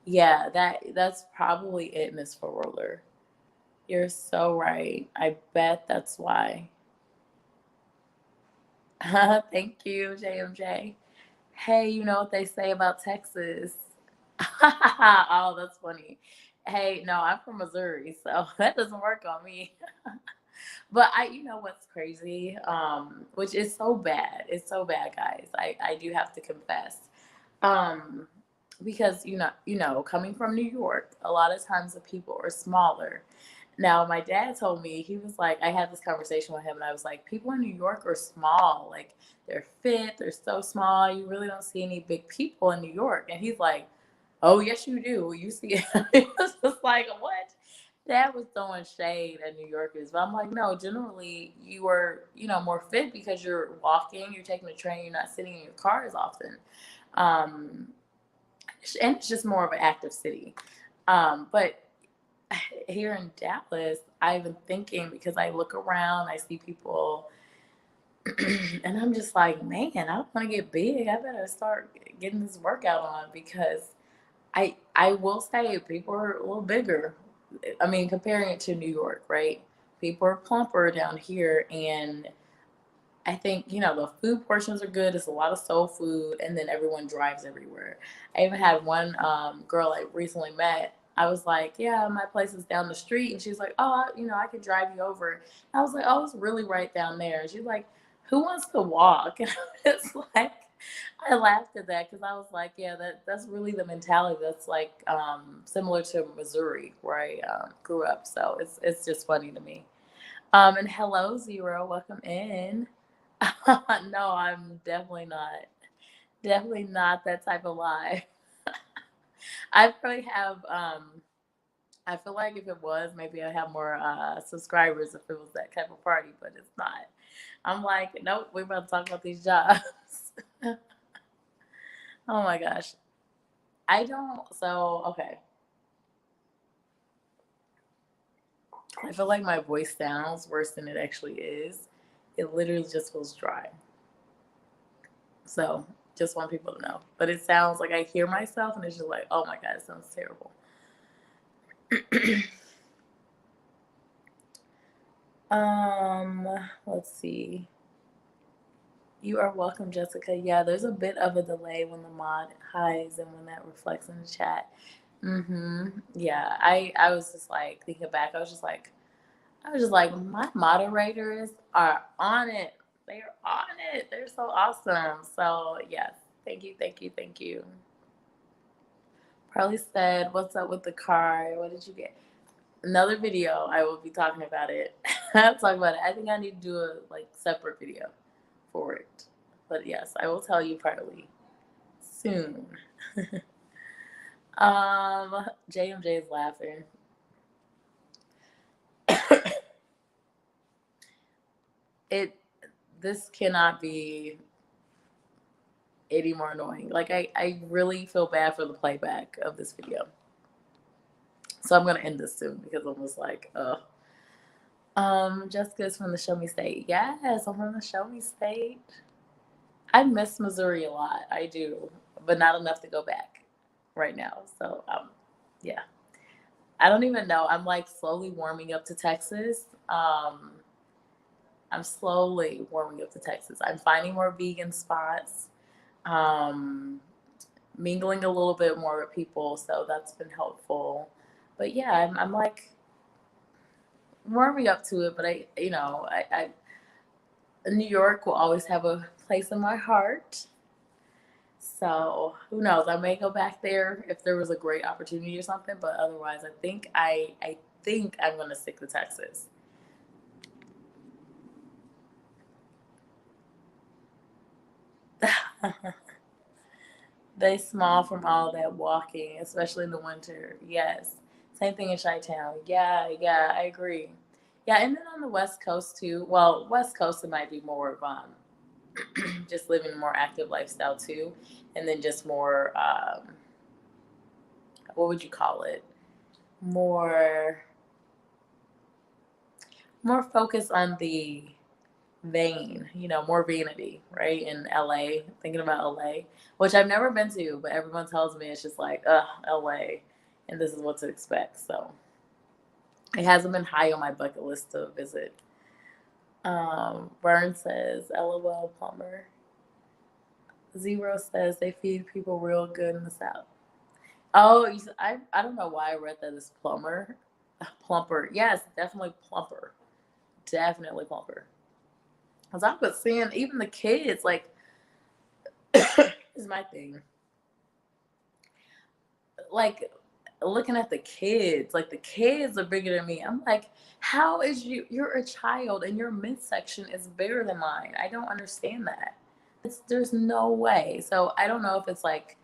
yeah, that's probably it, Miss Falwer. You're so right. I bet that's why. Thank you, JMJ. Hey, you know what they say about Texas? Oh, that's funny. Hey, no, I'm from Missouri, so that doesn't work on me. But you know what's crazy? Which is so bad. It's so bad, guys. I do have to confess. Um, because coming from New York, a lot of times the people are smaller. Now, my dad told me, he was like, I had this conversation with him, and I was like, people in New York are small. Like, they're fit, they're so small. You really don't see any big people in New York. And he's like, oh, yes, you do. You see it. It was just like, what? Dad was throwing shade at New Yorkers. But I'm like, no, generally, you are, more fit because you're walking, you're taking the train, you're not sitting in your car as often. Um, and it's just more of an active city. But here in Dallas, I've been thinking because I look around, I see people, and I'm just like, man, I don't want to get big. I better start getting this workout on because I will say people are a little bigger. I mean, comparing it to New York, right? People are plumper down here, and I think, the food portions are good. It's a lot of soul food, and then everyone drives everywhere. I even had one girl I recently met. I was like, yeah, my place is down the street. And she's like, oh, I could drive you over. And I was like, oh, it's really right down there. And she's like, who wants to walk? And it's like, I laughed at that because I was like, yeah, that's really the mentality that's like similar to Missouri where I grew up. So it's just funny to me. And hello, Zero. Welcome in. No, I'm definitely not. Definitely not that type of lie. I probably have. I feel like if it was, maybe I'd have more subscribers if it was that type of party, but it's not. I'm like, nope. We're about to talk about these jobs. Oh my gosh. I don't. So okay. I feel like my voice sounds worse than it actually is. It literally just feels dry. So just want people to know. But it sounds like I hear myself and it's just like, oh my God, it sounds terrible. Let's see. You are welcome, Jessica. Yeah, there's a bit of a delay when the mod hides and when that reflects in the chat. Yeah, I was just like thinking back, I was just like, my moderators are on it. They're on it. They're so awesome. So yes, thank you, thank you, thank you. Probably said, what's up with the car? What did you get? Another video, I will be talking about it. I'll talk about it. I think I need to do a separate video for it. But yes, I will tell you probably soon. JMJ is laughing. This cannot be any more annoying. Like I really feel bad for the playback of this video. So I'm gonna end this soon because I'm just like, ugh. Jessica's from the Show Me State. Yes, I'm from the Show Me State. I miss Missouri a lot. I do, but not enough to go back right now. So yeah. I don't even know. I'm like slowly warming up to Texas. I'm slowly warming up to Texas. I'm finding more vegan spots, mingling a little bit more with people, so that's been helpful. But yeah, I'm like warming up to it, but New York will always have a place in my heart. So who knows? I may go back there if there was a great opportunity or something, but otherwise, I think I'm gonna stick to Texas. They small from all that walking, especially in the winter. Yes. Same thing in Chi-Town. Yeah, yeah, I agree. Yeah, and then on the West Coast too. Well, West Coast it might be more of just living a more active lifestyle too, and then just more what would you call it? More more focus on the vain, more vanity, right? In LA, thinking about LA, which I've never been to, but everyone tells me it's just like, LA, and this is what to expect. So it hasn't been high on my bucket list to visit. Vern says, LOL, plumber. Zero says they feed people real good in the South. Oh, I don't know why I read that as plumber. Plumper. Yes, definitely plumper. Definitely plumper. Because I was seeing even the kids, like, is my thing. Like, looking at the kids, like, the kids are bigger than me. I'm like, how is you're a child and your midsection is bigger than mine? I don't understand that. There's no way. So I don't know if it's like,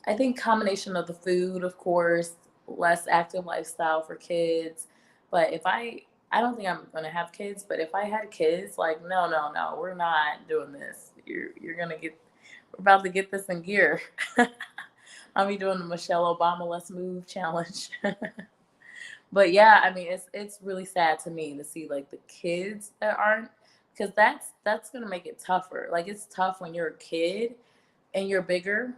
I think combination of the food, of course, less active lifestyle for kids. But I don't think I'm gonna have kids. But if I had kids, like, no, no, no, we're not doing this. We're about to get this in gear. I'll be doing the Michelle Obama Let's Move challenge. But yeah, I mean, it's really sad to me to see like the kids that aren't, because that's gonna make it tougher. Like it's tough when you're a kid and you're bigger.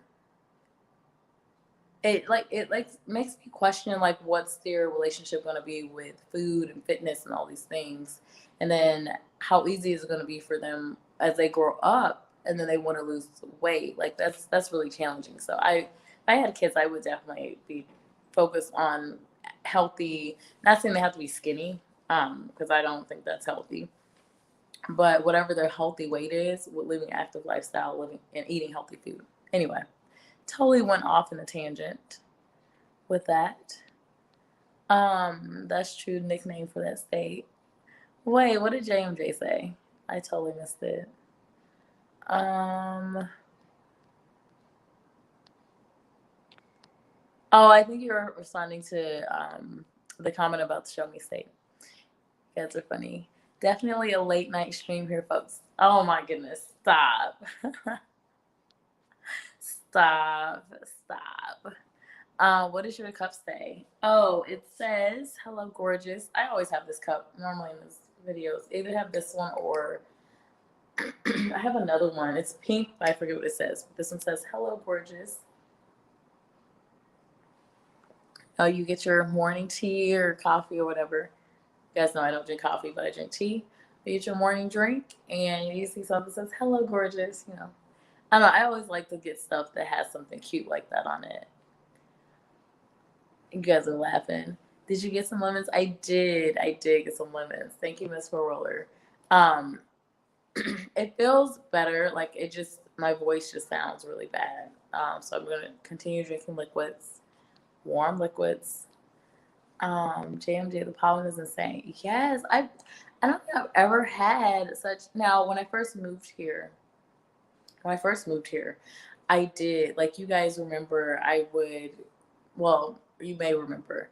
It makes me question like what's their relationship going to be with food and fitness and all these things, and then how easy is it going to be for them as they grow up and then they want to lose weight. Like that's really challenging. So if I had kids, I would definitely be focused on healthy. Not saying they have to be skinny, because I don't think that's healthy, but whatever their healthy weight is, with living active lifestyle, living and eating healthy food. Anyway, totally went off in a tangent with that. That's true nickname for that state. Wait, what did JMJ say? I totally missed it. Oh, I think you're responding to the comment about the show me state. You guys are funny. Definitely a late night stream here, folks. Oh my goodness. Stop. Stop. Stop. What does your cup say? Oh, it says, hello, gorgeous. I always have this cup normally in these videos. Either have this one or I have another one. It's pink, but I forget what it says. This one says, hello, gorgeous. Oh, you get your morning tea or coffee or whatever. You guys know I don't drink coffee, but I drink tea. You get your morning drink and you see something that says, hello, gorgeous. I don't know. I always like to get stuff that has something cute like that on it. You guys are laughing. Did you get some lemons? I did. I did get some lemons. Thank you, Miss Roller. Um, it feels better. Like my voice just sounds really bad. So I'm gonna continue drinking liquids, warm liquids. JMJ, the pollen is insane. Yes, I don't think I've ever had such. Now, when I first moved here, I did, like you guys remember, well, you may remember,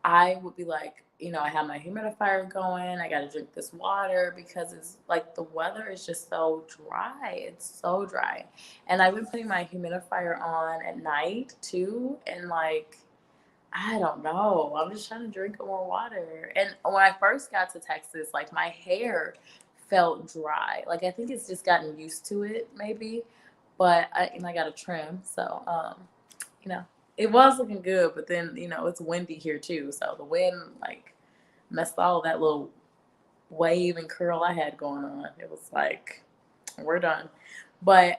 I would be like, I have my humidifier going. I got to drink this water because it's like the weather is just so dry. It's so dry. And I've been putting my humidifier on at night too. And like, I don't know. I'm just trying to drink more water. And when I first got to Texas, like my hair felt dry. Like I think it's just gotten used to it maybe. But I got a trim. So, you know, it was looking good, but then, it's windy here too. So the wind like messed all that little wave and curl I had going on. It was like, we're done. But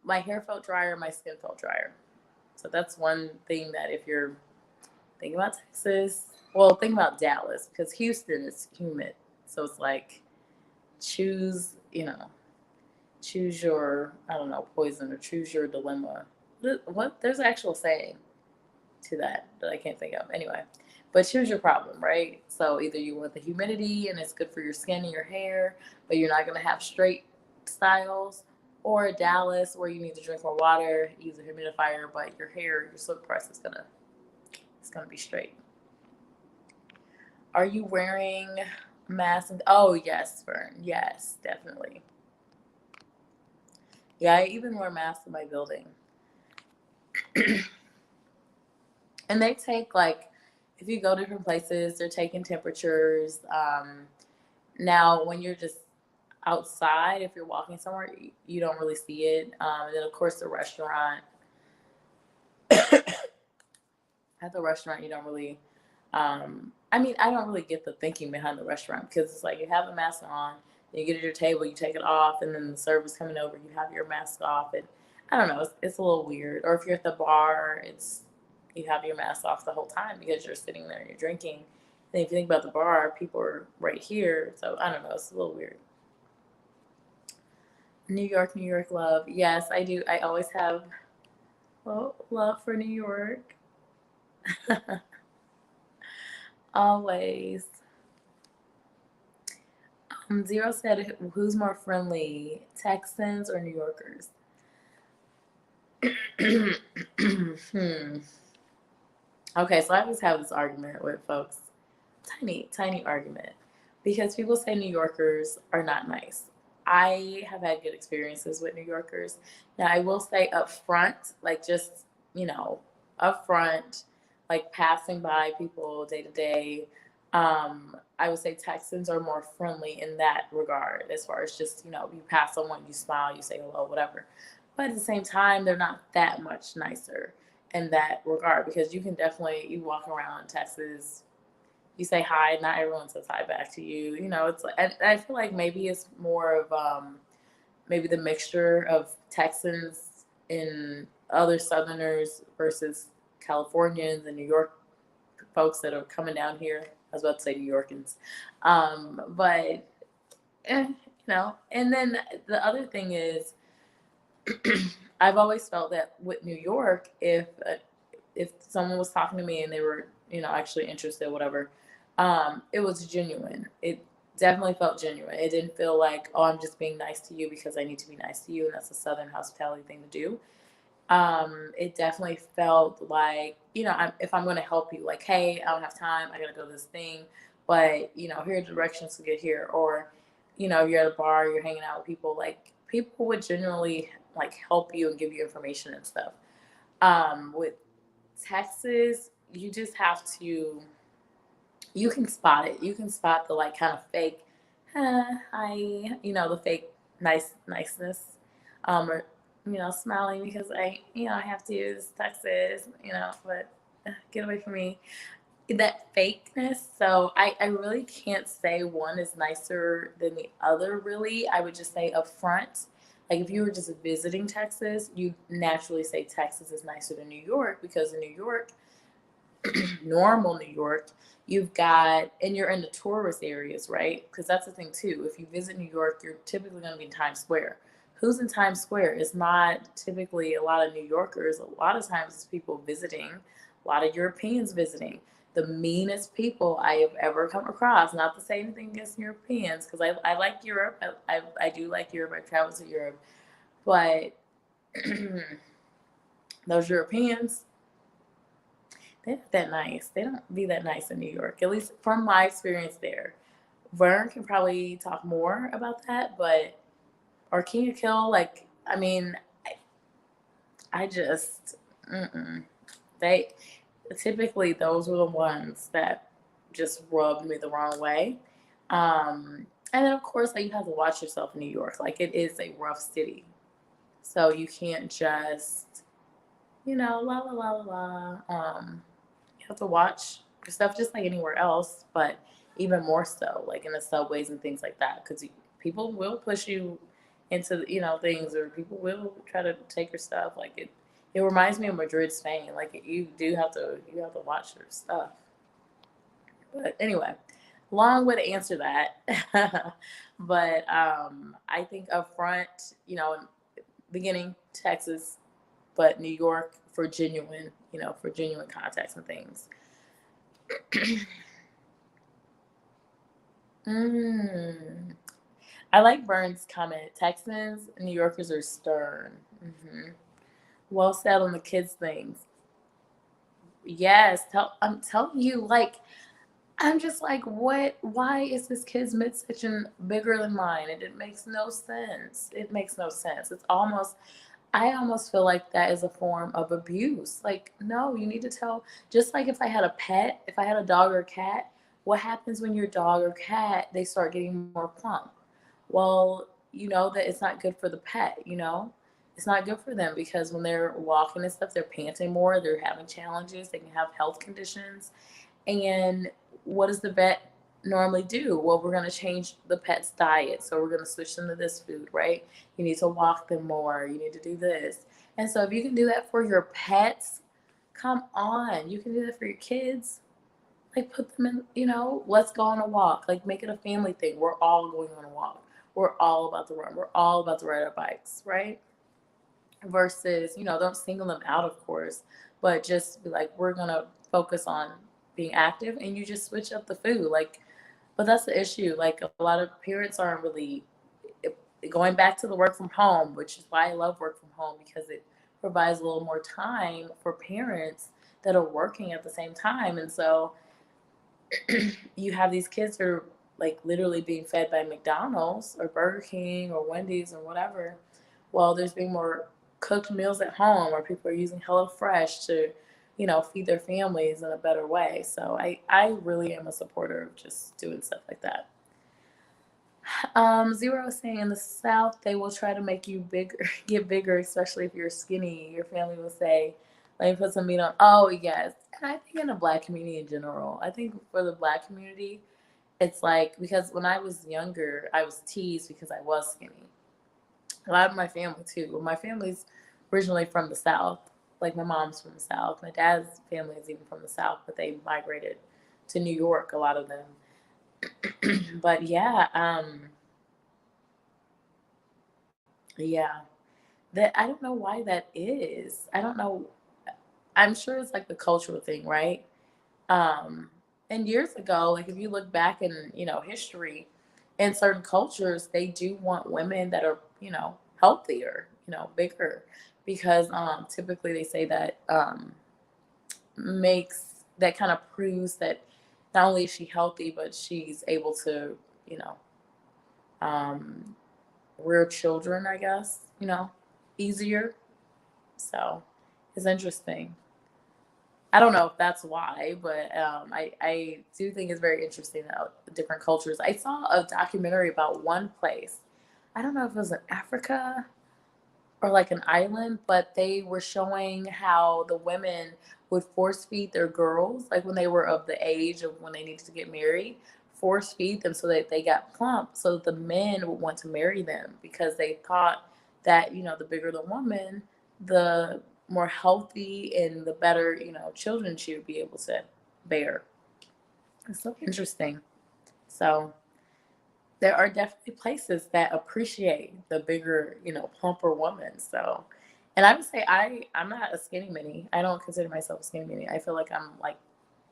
my hair felt drier, my skin felt drier. So that's one thing that if you're thinking about Texas, Well, think about Dallas because Houston is humid. So it's like choose, choose your, I don't know, poison or choose your dilemma. What? There's an actual saying to that I can't think of. Anyway, but choose your problem, right? So either you want the humidity and it's good for your skin and your hair, but you're not going to have straight styles, or Dallas where you need to drink more water, use a humidifier, but your hair, your silk press is gonna be straight. Are you wearing masks? Oh yes, Fern. Yes, definitely. Yeah, I even wear masks in my building. And they take like, if you go different places, they're taking temperatures. Now, when you're just outside, if you're walking somewhere, you don't really see it. And then, of course, the restaurant. At the restaurant, you don't really. I mean, I don't really get the thinking behind the restaurant because it's like you have a mask on, then you get to your table, you take it off, and then the server's coming over, you have your mask off, and I don't know, it's a little weird. Or if you're at the bar, it's you have your mask off the whole time because you're sitting there and you're drinking. And if you think about the bar, people are right here, so I don't know, it's a little weird. New York love. Yes, I do. I always have love for New York. Always. Zero said, who's more friendly, Texans or New Yorkers? Okay, so I always have this argument with folks. Tiny argument. Because people say New Yorkers are not nice. I have had good experiences with New Yorkers. Now, I will say up front, like just, up front, like passing by people day to day, I would say Texans are more friendly in that regard, as far as just, you pass someone, you smile, you say hello, whatever. But at the same time, they're not that much nicer in that regard because you walk around Texas, you say hi, not everyone says hi back to you. It's like, I feel like maybe it's more of maybe the mixture of Texans and other Southerners versus Californians and New York folks that are coming down here. I was about to say New Yorkans. But, and then the other thing is, I've always felt that with New York, if someone was talking to me and they were, actually interested, whatever, it was genuine. It definitely felt genuine. It didn't feel like, oh, I'm just being nice to you because I need to be nice to you, and that's a Southern hospitality thing to do. It definitely felt like, if I'm going to help you, like, hey, I don't have time, I got to go to this thing, but, here are directions to get here. Or, you're at a bar, you're hanging out with people, like, people would generally, like, help you and give you information and stuff. With Texas, you just have to, you can spot it. You can spot the, like, kind of fake, hi, the fake niceness. Or, smiling because I have to use Texas, but get away from me. That fakeness. So I really can't say one is nicer than the other, really. I would just say up front, like if you were just visiting Texas, you naturally say Texas is nicer than New York because in New York, normal New York, you've got, and you're in the tourist areas, right? Because that's the thing too. If you visit New York, you're typically going to be in Times Square. Who's in Times Square? It's not typically a lot of New Yorkers. A lot of times it's people visiting, a lot of Europeans visiting. The meanest people I have ever come across. Not to say anything against Europeans, because I like Europe. I do like Europe. I travel to Europe. But those Europeans, they're not that nice. They don't be that nice in New York, at least from my experience there. Vern can probably talk more about that, but, or King of Kill, like, I mean, I just, they, typically those were the ones that just rubbed me the wrong way. And then, of course, like, you have to watch yourself in New York. Like, it is a rough city. So you can't just, la la la la la. You have to watch your stuff just like anywhere else, but even more so, like in the subways and things like that, because people will push you into, things, or people will try to take your stuff. Like it reminds me of Madrid, Spain. Like you have to watch your stuff. But anyway, long way to answer that. But I think up front, beginning Texas, but New York for genuine, for genuine contacts and things. mm. I like Vern's comment. Texans, New Yorkers are stern. Well said on the kids things. Yes, I'm telling you, like, I'm just like, what? Why is this kid's midsection bigger than mine? And it makes no sense. It makes no sense. I almost feel like that is a form of abuse. Like, no, you need to tell, just like if I had a pet, if I had a dog or a cat, what happens when your dog or cat, they start getting more plump? Well, you know that it's not good for the pet. It's not good for them because when they're walking and stuff, they're panting more, they're having challenges, they can have health conditions. And what does the vet normally do? Well, we're going to change the pet's diet. So we're going to switch them to this food, right? You need to walk them more. You need to do this. And so if you can do that for your pets, come on. You can do that for your kids. Like put them in, let's go on a walk. Like make it a family thing. We're all going on a walk. We're all about to run. We're all about to ride our bikes, right? Versus, don't single them out, of course, but just be like, we're going to focus on being active and you just switch up the food. Like, but that's the issue. Like, a lot of parents aren't really going back to the work from home, which is why I love work from home because it provides a little more time for parents that are working at the same time. And so you have these kids that are like literally being fed by McDonald's or Burger King or Wendy's or whatever. Well, there's being more cooked meals at home or people are using HelloFresh to, feed their families in a better way. So I really am a supporter of just doing stuff like that. Zero is saying in the South, they will try to make you bigger, get bigger, especially if you're skinny. Your family will say, let me put some meat on. Oh, yes. And I think in the Black community in general, I think for the Black community, it's like, because when I was younger, I was teased because I was skinny. A lot of my family, too. Well, my family's originally from the South. Like, my mom's from the South. My dad's family is even from the South, but they migrated to New York, a lot of them. But yeah, yeah. That I don't know why that is. I don't know. I'm sure it's like the cultural thing, right? Um, and years ago, like if you look back in, history, in certain cultures, they do want women that are, healthier, bigger, because typically they say that makes that kind of proves that not only is she healthy, but she's able to, you know, um, rear children, I guess, easier. So it's interesting. I don't know if that's why, but I do think it's very interesting that different cultures. I saw a documentary about one place. I don't know if it was in Africa or like an island, but they were showing how the women would force feed their girls, like when they were of the age of when they needed to get married, force feed them so that they got plump, so that the men would want to marry them because they thought that, the bigger the woman, the more healthy and the better, children she would be able to bear. It's so interesting. So there are definitely places that appreciate the bigger, plumper woman. So, and I would say I'm not a skinny mini. I don't consider myself a skinny mini. I feel like I'm like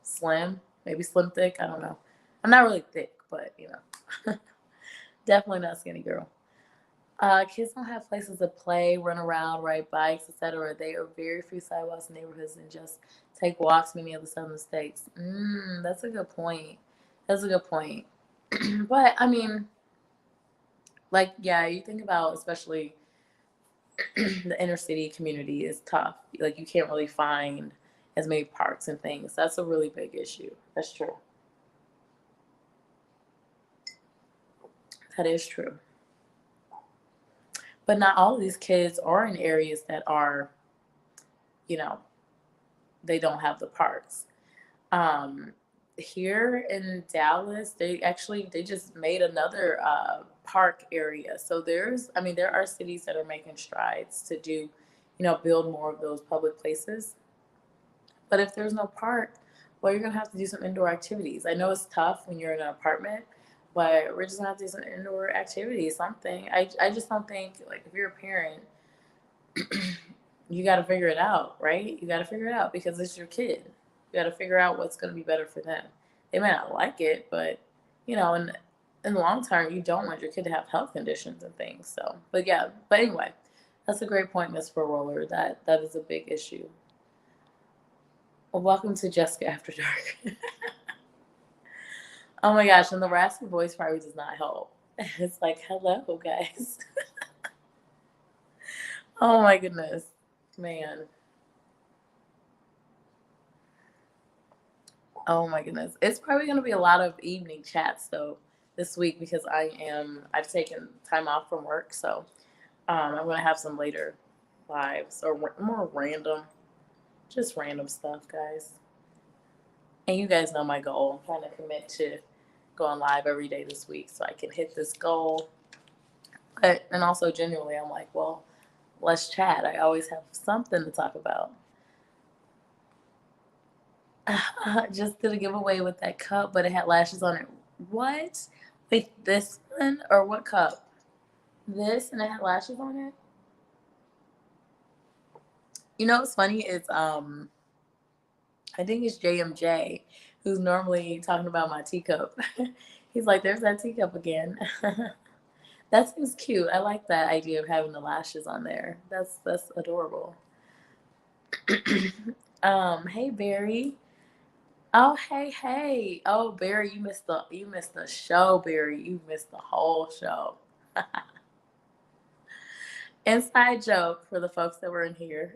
slim, maybe slim thick. I don't know. I'm not really thick, but definitely not a skinny girl. Kids don't have places to play, run around, ride bikes, etc. They are very few sidewalks in neighborhoods and just take walks many of the southern states. That's a good point. That's a good point. But I mean, like, yeah, you think about especially the inner city community is tough. Like, you can't really find as many parks and things. That's a really big issue. That's true. That is true. But not all of these kids are in areas that are, you know, they don't have the parks. Um, Here in Dallas, they just made another park area. So there are cities that are making strides to do, build more of those public places. But if there's no park, well, you're going to have to do some indoor activities. I know it's tough when you're in an apartment, but we're just going to have to do some indoor activities, something. I just don't think, like, if you're a parent, you got to figure it out, right? You got to figure it out because it's your kid. You got to figure out what's going to be better for them. They may not like it, but, in the long term, you don't want your kid to have health conditions and things. So, but yeah, but anyway, that's a great point, Miss Roller. That is a big issue. Well, welcome to Jessica After Dark. Oh my gosh, and the raspy voice probably does not help. It's like, hello, guys. Oh my goodness, man. Oh my goodness. It's probably going to be a lot of evening chats though this week because I've taken time off from work. So I'm going to have some later lives or more random, just random stuff, guys. And you guys know my goal. I'm trying to commit to going live every day this week so I can hit this goal. And also genuinely, I'm like, well, let's chat. I always have something to talk about. Just did a giveaway with that cup, but it had lashes on it. What? Wait, this one or what cup? This and it had lashes on it? You know what's funny is I think it's JMJ who's normally talking about my teacup. He's like, there's that teacup again. That seems cute. I like that idea of having the lashes on there. That's adorable. Hey Barry. Oh hey. Oh Barry, you missed the show, Barry. You missed the whole show. Inside joke for the folks that were in here,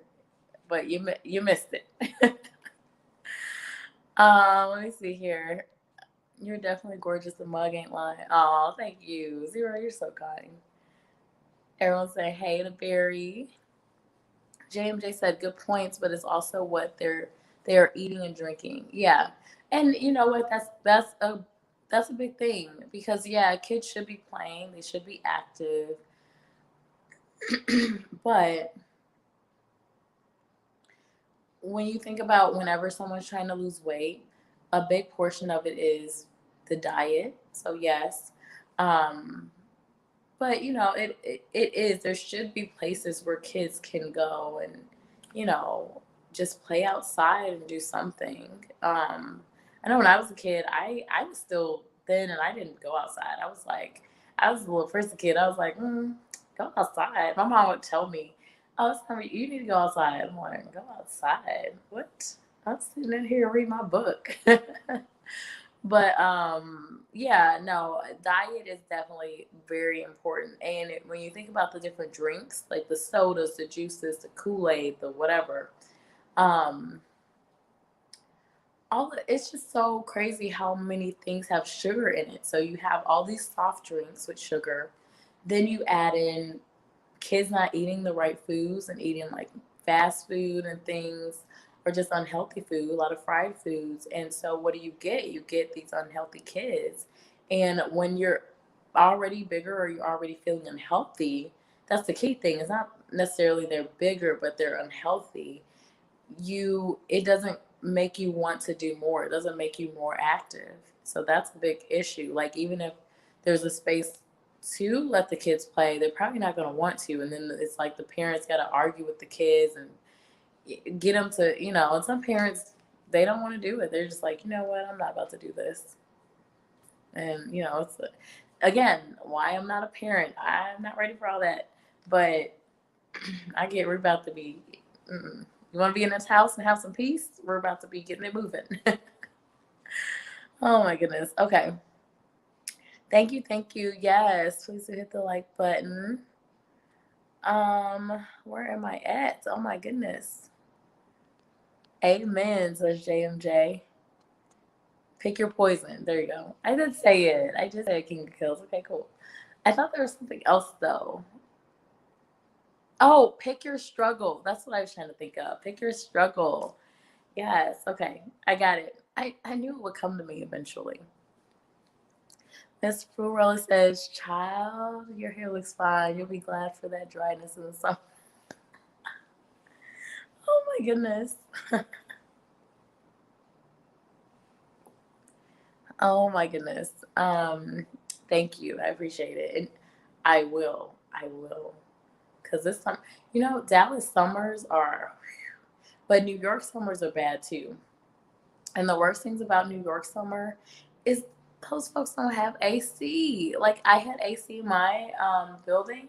but you missed it. Let me see here. You're definitely gorgeous. The mug ain't lying. Oh, thank you. Zero, you're so kind. Everyone say hey to Barry. JMJ said good points, but it's also what they're eating and drinking. Yeah. And you know what? That's a big thing because yeah, kids should be playing, they should be active. But when you think about whenever someone's trying to lose weight, a big portion of it is the diet. So yes. But it is, there should be places where kids can go and you know just play outside and do something. I know when I was a kid, I was still thin and I didn't go outside. I was a little frisky kid. I was like, go outside. My mom would tell me, oh, it's time you need to go outside. I'm like, go outside, what? I'm sitting in here reading my book. But yeah, no, diet is definitely very important. And when you think about the different drinks, like the sodas, the juices, the Kool-Aid, the whatever, um, it's just so crazy how many things have sugar in it. So you have all these soft drinks with sugar, then you add in kids not eating the right foods and eating like fast food and things or just unhealthy food, a lot of fried foods. And so what do you get? You get these unhealthy kids. And when you're already bigger or you're already feeling unhealthy, that's the key thing. It's not necessarily they're bigger, but they're unhealthy. It doesn't make you want to do more. It doesn't make you more active. So that's a big issue. Like even if there's a space to let the kids play, they're probably not going to want to. And then it's like the parents got to argue with the kids and get them to, and some parents, they don't want to do it. They're just like, you know what, I'm not about to do this. And, it's, again, why I'm not a parent. I'm not ready for all that. But we're about to be, you want to be in this house and have some peace? We're about to be getting it moving. Oh my goodness. Okay. Thank you. Yes, please do hit the like button. Where am I at? Oh my goodness. Amen, says JMJ. Pick your poison. There you go. I did say it. I just said King of Kills. Okay, cool. I thought there was something else though. Oh, pick your struggle. That's what I was trying to think of. Pick your struggle. Yes. Okay. I got it. I knew it would come to me eventually. Miss Falwer says, child, your hair looks fine. You'll be glad for that dryness in the summer. Oh my goodness. Oh my goodness. Thank you. I appreciate it. And I will. I will. Because this time, Dallas summers are, but New York summers are bad too. And the worst things about New York summer is those folks don't have AC. Like I had AC in my building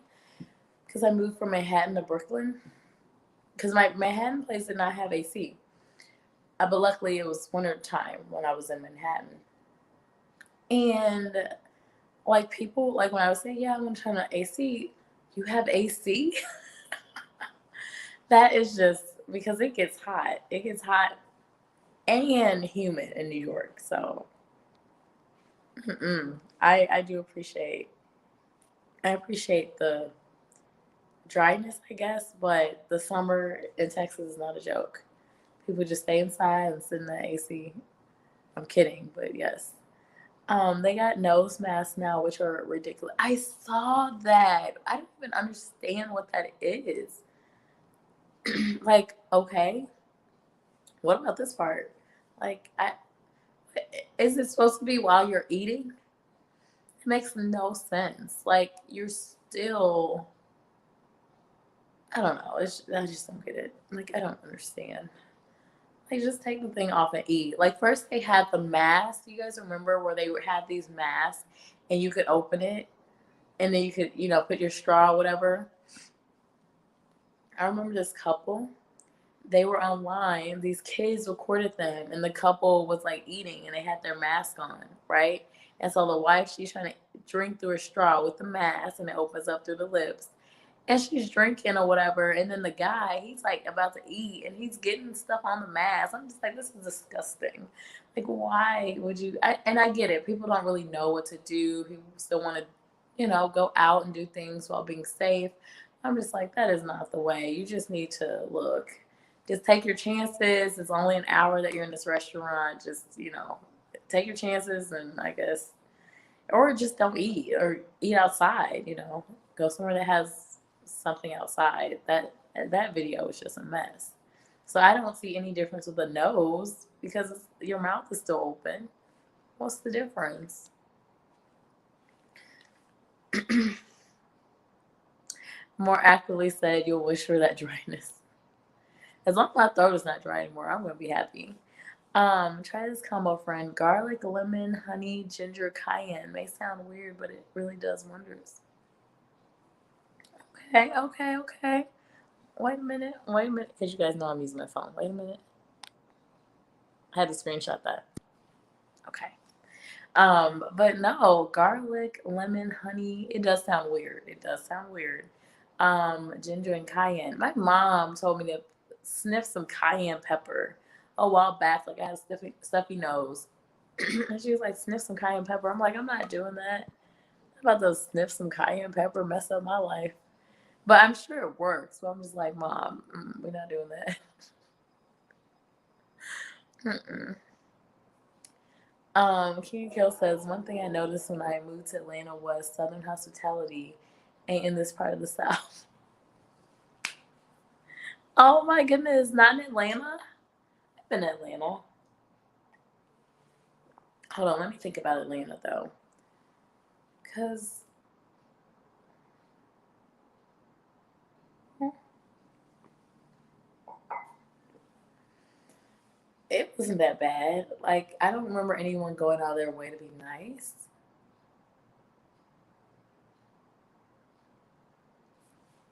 because I moved from Manhattan to Brooklyn because my Manhattan place did not have AC. But luckily it was winter time when I was in Manhattan. And like people, like when I was saying, yeah, I'm gonna turn on AC, you have AC? That is just because it gets hot. It gets hot and humid in New York. So I do appreciate. I appreciate the dryness, I guess, but the summer in Texas is not a joke. People just stay inside and sit in the AC. I'm kidding, but yes. They got nose masks now, which are ridiculous. I saw that. I don't even understand what that is. Like, okay, what about this part? Like, is it supposed to be while you're eating? It makes no sense. Like, you're still, I don't know. I just don't get it. Like, I don't understand. Like, just take the thing off and eat. Like, first they had the mask. You guys remember where they had these masks and you could open it and then you could, put your straw or whatever. I remember this couple. They were online. These kids recorded them, and the couple was like eating, and they had their mask on, right? And so the wife, she's trying to drink through a straw with the mask, and it opens up through the lips, and she's drinking or whatever. And then the guy, he's like about to eat, and he's getting stuff on the mask. I'm just like, this is disgusting. Like, why would you? And I get it. People don't really know what to do. People still want to, go out and do things while being safe. I'm just like, that is not the way. You just need to look. Just take your chances. It's only an hour that you're in this restaurant. Just, take your chances and I guess, or just don't eat or eat outside, go somewhere that has something outside. That video was just a mess. So I don't see any difference with the nose because your mouth is still open. What's the difference? More accurately said, you'll wish for that dryness. As long as my throat is not dry anymore, I'm gonna be happy. Try this combo, friend. Garlic, lemon, honey, ginger, cayenne. May sound weird, but it really does wonders. Okay, okay, okay. Wait a minute, because you guys know I'm using my phone. Wait a minute. I had to screenshot that. Okay. But no, garlic, lemon, honey. It does sound weird. It does sound weird. Ginger and cayenne. My mom told me to sniff some cayenne pepper a while back. Like I had a stuffy nose. And she was like, sniff some cayenne pepper. I'm like, I'm not doing that. I'm about to sniff some cayenne pepper, mess up my life. But I'm sure it works. So I'm just like, Mom, we're not doing that. King Kill says, one thing I noticed when I moved to Atlanta was Southern hospitality ain't in this part of the South. Oh my goodness, not in Atlanta? I've been in Atlanta. Hold on, let me think about Atlanta though. Because it wasn't that bad. Like, I don't remember anyone going out of their way to be nice.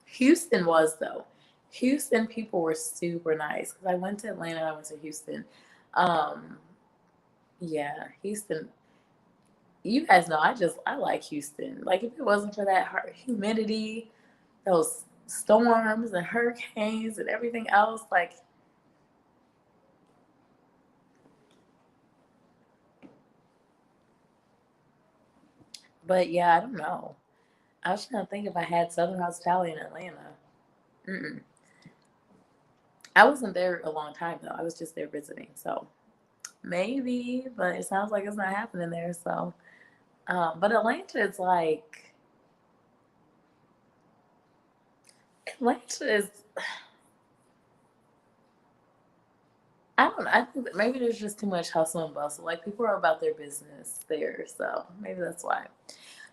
Houston was, though. Houston people were super nice. Because I went to Atlanta and I went to Houston. Um, yeah, Houston. You guys know I like Houston. Like, if it wasn't for that humidity, those storms and hurricanes and everything else, like, but yeah, I don't know. I was trying to think if I had Southern hospitality in Atlanta. Mm-mm. I wasn't there a long time though. I was just there visiting, so maybe. But it sounds like it's not happening there. So, but Atlanta is like Atlanta is. I don't know. I think that maybe there's just too much hustle and bustle. Like people are about their business there, so maybe that's why.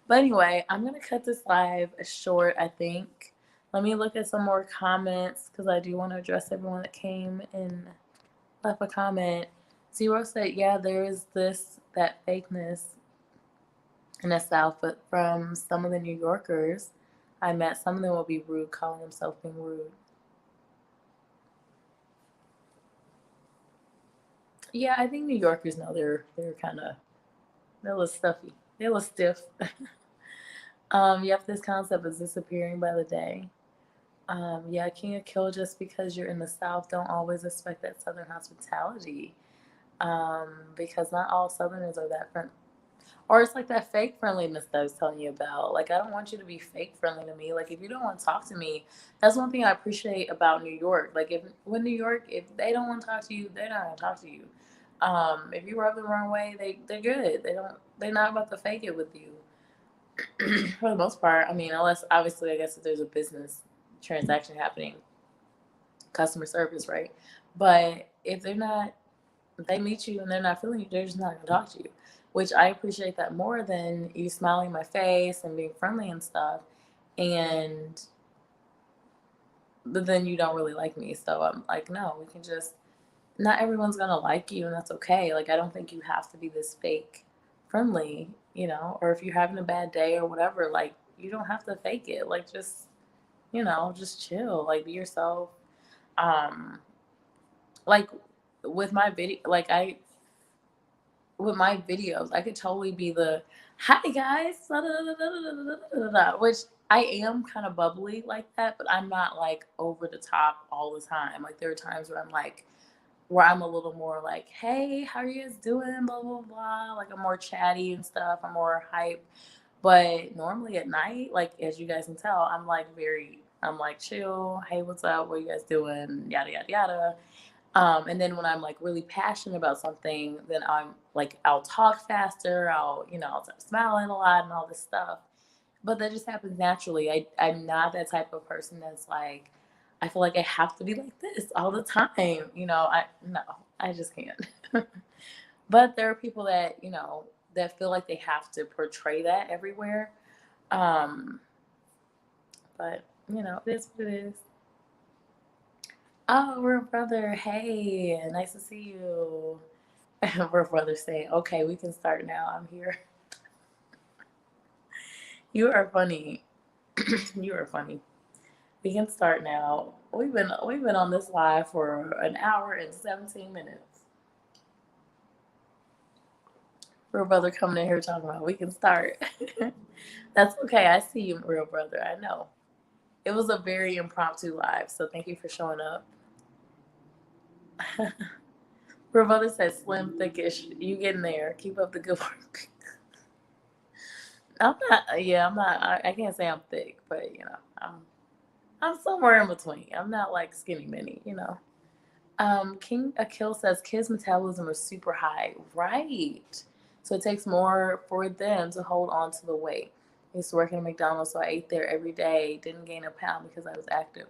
But anyway, I'm gonna cut this live short, I think. Let me look at some more comments because I do want to address everyone that came and left a comment. Zero said, yeah, there is that fakeness in the South, but from some of the New Yorkers I met, some of them will be rude, calling themselves being rude. Yeah, I think New Yorkers know they're kind of they're a little stuffy. They're a little stiff. Yep, this concept is disappearing by the day. Yeah, King of Kill, just because you're in the South, don't always expect that Southern hospitality. Because not all Southerners are that friendly. Or it's like that fake friendliness that I was telling you about. Like, I don't want you to be fake friendly to me. Like, if you don't want to talk to me, that's one thing I appreciate about New York. Like, when New York, if they don't want to talk to you, they're not gonna talk to you. If you rub the wrong way, they're good. They're not about to fake it with you. For the most part, I mean, unless obviously, I guess if there's a business transaction happening, customer service, right? But if they're not, if they meet you and they're not feeling you, they're just not gonna talk to you. Which I appreciate that more than you smiling in my face and being friendly and stuff. And but then you don't really like me. So I'm like, no, we can just not everyone's gonna like you and that's okay. Like I don't think you have to be this fake friendly, or if you're having a bad day or whatever, like you don't have to fake it. Like just, just chill, like be yourself. Um like with my video like I with my videos, I could totally be the hi guys, which I am kind of bubbly like that, but I'm not like over the top all the time. Like there are times where I'm a little more like, hey, how are you guys doing? Blah blah blah. Like I'm more chatty and stuff. I'm more hype. But normally at night, like as you guys can tell, I'm like chill. Hey, what's up? What are you guys doing? Yada yada yada. And then when I'm like really passionate about something, then I'll talk faster. I'll start smiling a lot and all this stuff. But that just happens naturally. I'm not that type of person that's like, I feel like I have to be like this all the time. No, I just can't. But there are people that feel like they have to portray that everywhere. Um, but it is what it is. Oh, we're a brother. Hey, nice to see you. We're brothers saying, okay, we can start now. I'm here. You are funny. You are funny. We can start now. We've been on this live for an hour and 17 minutes. Real brother coming in here talking about we can start. That's okay. I see you, real brother. I know. It was a very impromptu live, so thank you for showing up. Real brother said slim, thickish. You getting there. Keep up the good work. I'm not. Yeah, I'm not. I can't say I'm thick, but I'm somewhere in between. I'm not like skinny mini. King Akil says kids' metabolism is super high, right? So it takes more for them to hold on to the weight. I used to work at McDonald's, so I ate there every day. Didn't gain a pound because I was active.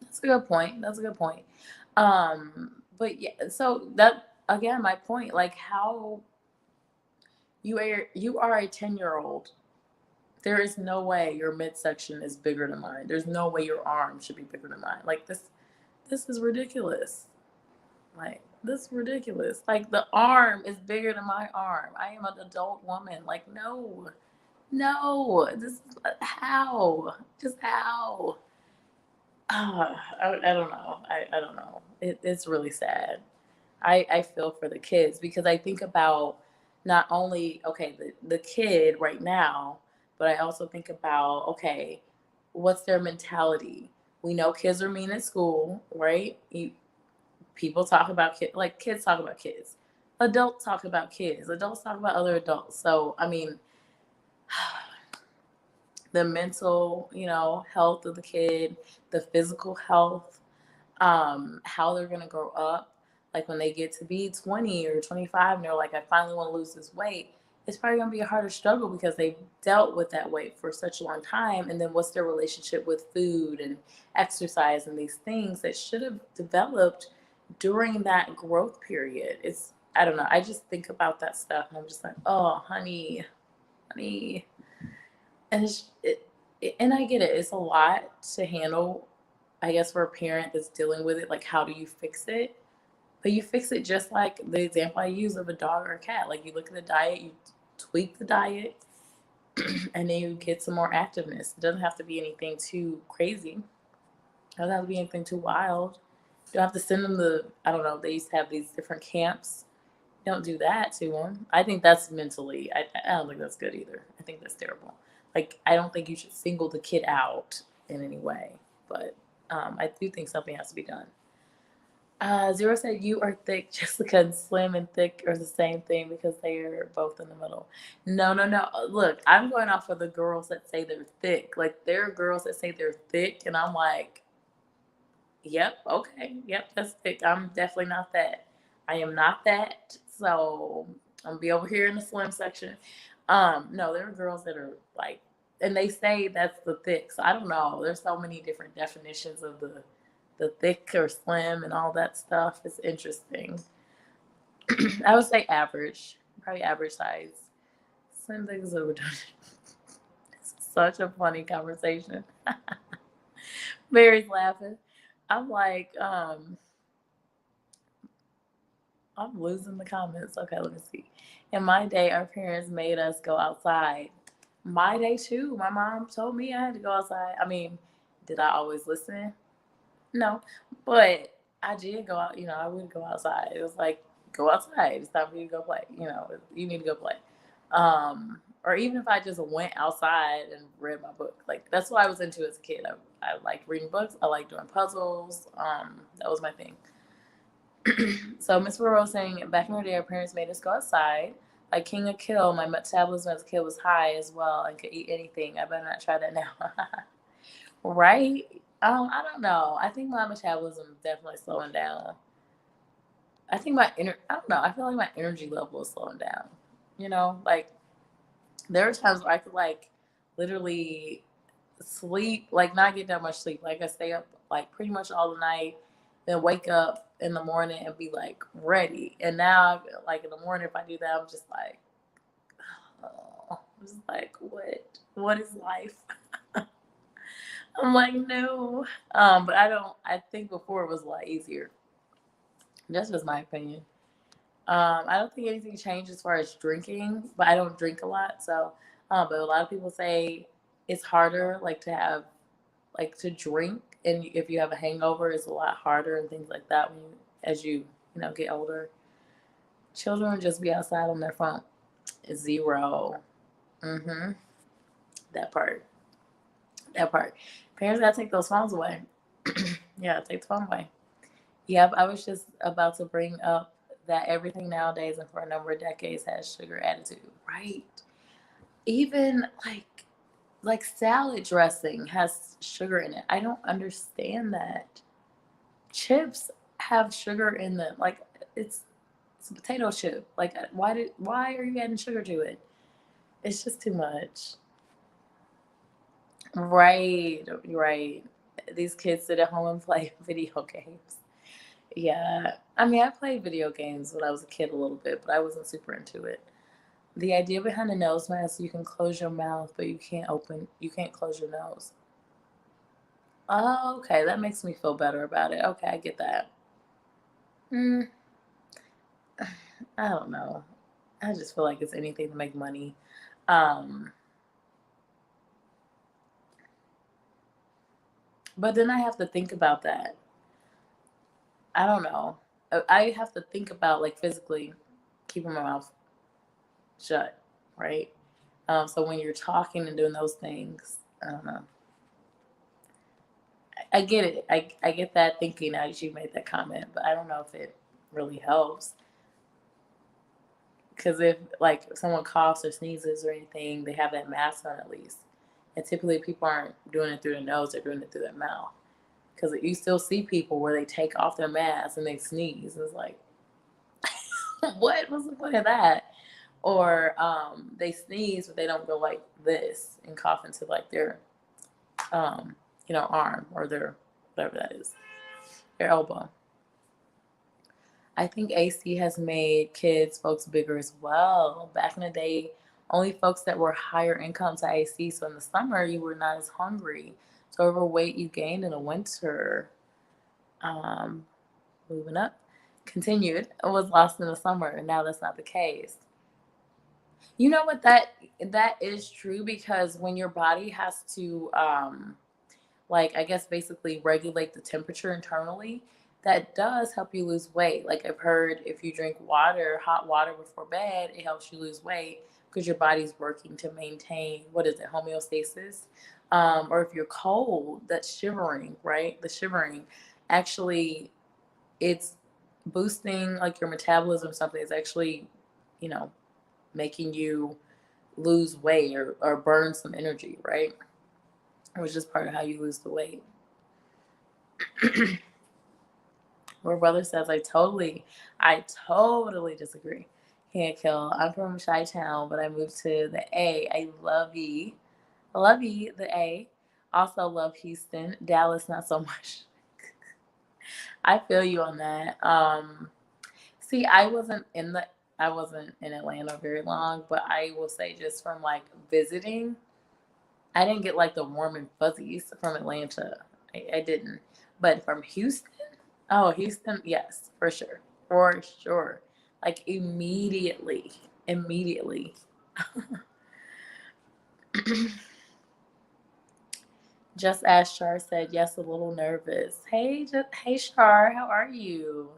That's a good point. That's a good point. But yeah, so that again, my point, like how you are a 10-year-old. There is no way your midsection is bigger than mine. There's no way your arm should be bigger than mine. Like this is ridiculous. Like this is ridiculous. Like the arm is bigger than my arm. I am an adult woman. Like no, no. This is how. Just how. I don't know. I don't know. It's really sad. I feel for the kids because I think about not only okay the kid right now, but I also think about okay, what's their mentality? We know kids are mean at school, right? People talk about kids like kids talk about kids. Adults talk about kids. Adults talk about other adults. So I mean, the mental health of the kid, the physical health, how they're going to grow up. Like when they get to be 20 or 25 and they're like, I finally want to lose this weight, it's probably going to be a harder struggle because they've dealt with that weight for such a long time. And then what's their relationship with food and exercise and these things that should have developed, during that growth period, I don't know. I just think about that stuff and I'm just like, oh, honey, honey. And and I get it. It's a lot to handle, I guess, for a parent that's dealing with it. Like, how do you fix it? But you fix it just like the example I use of a dog or a cat. Like, you look at the diet, you tweak the diet, and then you get some more activeness. It doesn't have to be anything too crazy. It doesn't have to be anything too wild. You don't have to send them I don't know, they used to have these different camps. Don't do that to them. I think that's mentally, I don't think that's good either. I think that's terrible. Like, I don't think you should single the kid out in any way. But I do think something has to be done. Zero said, you are thick. Jessica and slim and thick are the same thing because they are both in the middle. No, no, no. Look, I'm going off of the girls that say they're thick. Like, there are girls that say they're thick, and I'm like, yep, okay, yep, that's thick. I'm definitely not that. I am not that. So I'm gonna be over here in the slim section. No, there are girls that are like, and they say that's the thick. So I don't know. There's so many different definitions of the thick or slim and all that stuff. It's interesting. I would say average, probably average size. Slim thick is overdone. It's such a funny conversation. Mary's laughing. I'm like, I'm losing the comments. Okay, let me see. In my day, our parents made us go outside. My day too. My mom told me I had to go outside. I mean, did I always listen? No, but I did go out. I would go outside. It was like, go outside. It's time for you to go play. You need to go play. Or even if I just went outside and read my book, like that's what I was into as a kid. I liked reading books. I liked doing puzzles. That was my thing. So Miss Rose saying, back in our day, our parents made us go outside. Like King of Kill, my metabolism as a kid was high as well and could eat anything. I better not try that now. Right? I don't know. I think my metabolism is definitely slowing down. I think I don't know. I feel like my energy level is slowing down. Like there are times where I could like literally sleep, like not get that much sleep. Like I stay up like pretty much all the night, then wake up in the morning and be like ready. And now, like in the morning, if I do that, I'm just like, oh, I'm just like, what? What is life? I'm like, no. But I think before it was a lot easier. That's just my opinion. I don't think anything changed as far as drinking, but I don't drink a lot. So, but a lot of people say it's harder, like to have, like to drink, and if you have a hangover, it's a lot harder and things like that as you get older. Children just be outside on their phone. Zero. Mm-hmm. That part. That part. Parents gotta take those phones away. Yeah, take the phone away. Yep, I was just about to bring up that everything nowadays and for a number of decades has sugar attitude, right? Even like salad dressing has sugar in it. I don't understand that. Chips have sugar in them. Like it's a potato chip. Like why are you adding sugar to it? It's just too much. Right, right. These kids sit at home and play video games. Yeah. I mean, I played video games when I was a kid a little bit, but I wasn't super into it. The idea behind a nose mask, you can close your mouth, but you can't close your nose. Oh, okay. That makes me feel better about it. Okay, I get that. Mm, I don't know. I just feel like it's anything to make money. Um, but then I have to think about that. I don't know. I have to think about like physically keeping my mouth shut, right? So when you're talking and doing those things, I don't know. I get it. I get that thinking as you made that comment, but I don't know if it really helps. Because if like someone coughs or sneezes or anything, they have that mask on at least. And typically people aren't doing it through their nose, they're doing it through their mouth. Because you still see people where they take off their mask and they sneeze. It's like, what was the point of that? Or they sneeze, but they don't go like this and cough into like their, arm or their whatever that is, their elbow. I think AC has made folks bigger as well. Back in the day, only folks that were higher incomes had AC. So in the summer, you were not as hungry. So whatever weight you gained in the winter, um, moving up, continued, was lost in the summer. And now that's not the case. You know what? That is true because when your body has to like I guess basically regulate the temperature internally, that does help you lose weight. Like I've heard if you drink water, hot water before bed, it helps you lose weight because your body's working to maintain what is it, homeostasis. Or if you're cold, that's shivering, right? The shivering actually it's boosting like your metabolism. Something is actually, you know, making you lose weight or burn some energy, right? Which is part of how you lose the weight. Where brother says, I totally disagree. Can't kill. I'm from Chi-Town, but I moved to the A. I love ye. Love ye, the A. Also love Houston. Dallas, not so much. I feel you on that. See, I wasn't in Atlanta very long, but I will say just from like visiting, I didn't get like the warm and fuzzies from Atlanta. I didn't. But from Houston, oh, Houston, yes, for sure. For sure. Like immediately. Immediately. Just as Shar said, yes, a little nervous. Hey Shar, how are you?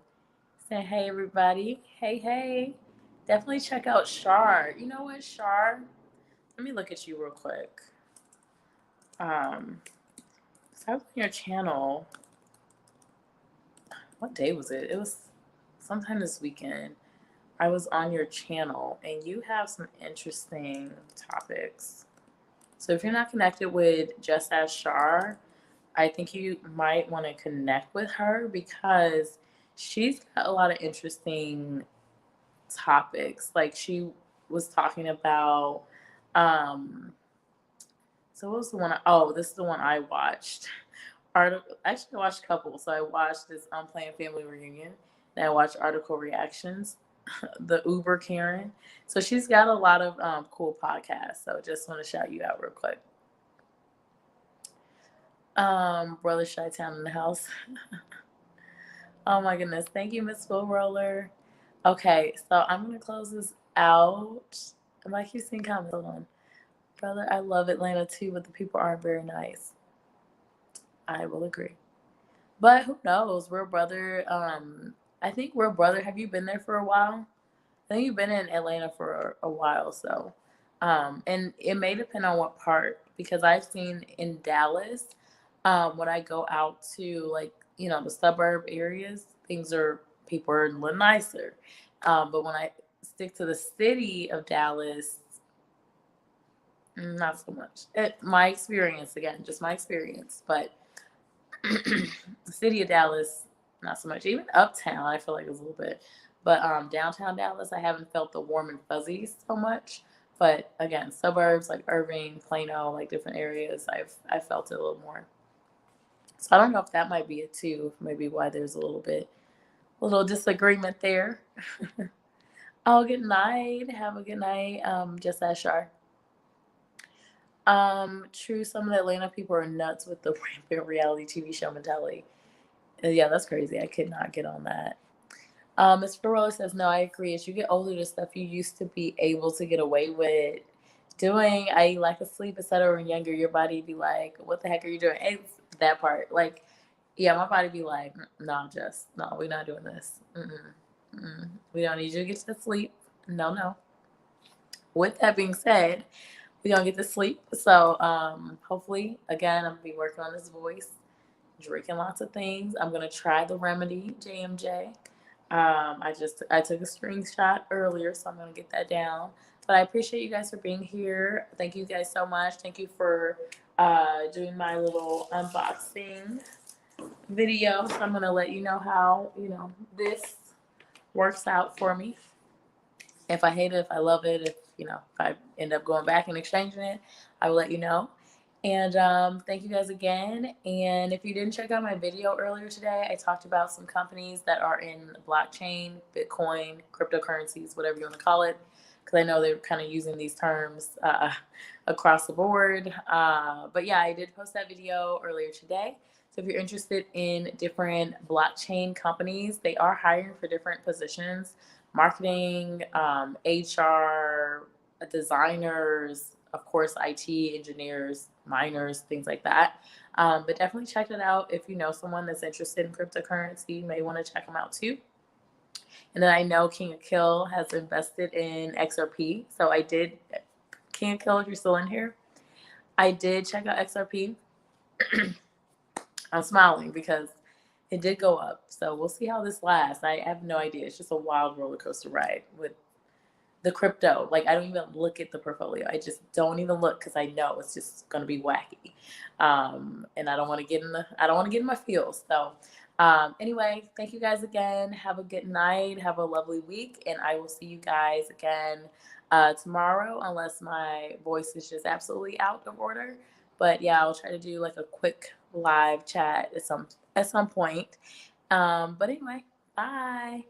Say hey everybody. Hey. Definitely check out Shar. You know what, Shar? Let me look at you real quick. So I was on your channel. What day was it? It was sometime this weekend. I was on your channel and you have some interesting topics. So if you're not connected with Just As Shar, I think you might want to connect with her because she's got a lot of interesting topics. Like she was talking about so what was the one this is the one I watched. Actually I watched a couple. So I watched this Unplanned Family Reunion and I watched article reactions. The Uber Karen. So she's got a lot of cool podcasts. So just want to shout you out real quick. Brother Chi-Town in the house. Oh my goodness. Thank you, Miss Full Roller. Okay, so I'm gonna close this out. Am I keep seeing comments? Hold on. Brother, I love Atlanta too, but the people aren't very nice. I will agree. But who knows? We're brother. I think we're brother. Have you been there for a while? I think you've been in Atlanta for a while, so and it may depend on what part because I've seen in Dallas, when I go out to like the suburb areas, people are a little nicer, but when I stick to the city of Dallas, not so much. My experience again, just my experience, but the city of Dallas, not so much. Even uptown, I feel like it's a little bit. But downtown Dallas, I haven't felt the warm and fuzzies so much. But again, suburbs like Irving, Plano, like different areas, I felt it a little more. So I don't know if that might be it too. Maybe why there's a little disagreement there. Oh, good night. Have a good night. Just as Shar. True. Some of the Atlanta people are nuts with the rampant reality TV show mentality. Yeah, that's crazy. I could not get on that. Ms. Ferrella says, no, I agree. As you get older, the stuff you used to be able to get away with doing, I lack of sleep, etc. When younger, your body be like, what the heck are you doing? It's that part. Like, yeah, my body be like, no, we're not doing this. We don't need you to get to sleep. No. With that being said, we're going to get to sleep. So hopefully, again, I'm going to be working on this voice, drinking lots of things. I'm going to try the remedy, JMJ. I took a screenshot earlier, so I'm going to get that down. But I appreciate you guys for being here. Thank you guys so much. Thank you for doing my little unboxing video. So I'm going to let you know how, this works out for me. If I hate it, if I love it, if I end up going back and exchanging it, I will let you know. And thank you guys again. And if you didn't check out my video earlier today, I talked about some companies that are in blockchain, Bitcoin, cryptocurrencies, whatever you want to call it, because I know they're kind of using these terms across the board. But yeah, I did post that video earlier today. So if you're interested in different blockchain companies, they are hiring for different positions: marketing, HR, designers, of course, IT engineers, miners, things like that. But definitely check it out. If you know someone that's interested in cryptocurrency, you may want to check them out too. And then I know King of Kill has invested in XRP. So I did, King of Kill, if you're still in here, I did check out XRP. I'm smiling because it did go up. So we'll see how this lasts. I have no idea. It's just a wild roller coaster ride with the crypto. Like, I don't even look at the portfolio. I just don't even look because I know it's just going to be wacky. And I don't want to get in my feels. So anyway, thank you guys again. Have a good night. Have a lovely week. And I will see you guys again tomorrow, unless my voice is just absolutely out of order. But yeah, I'll try to do like a quick live chat at some point. But anyway, bye.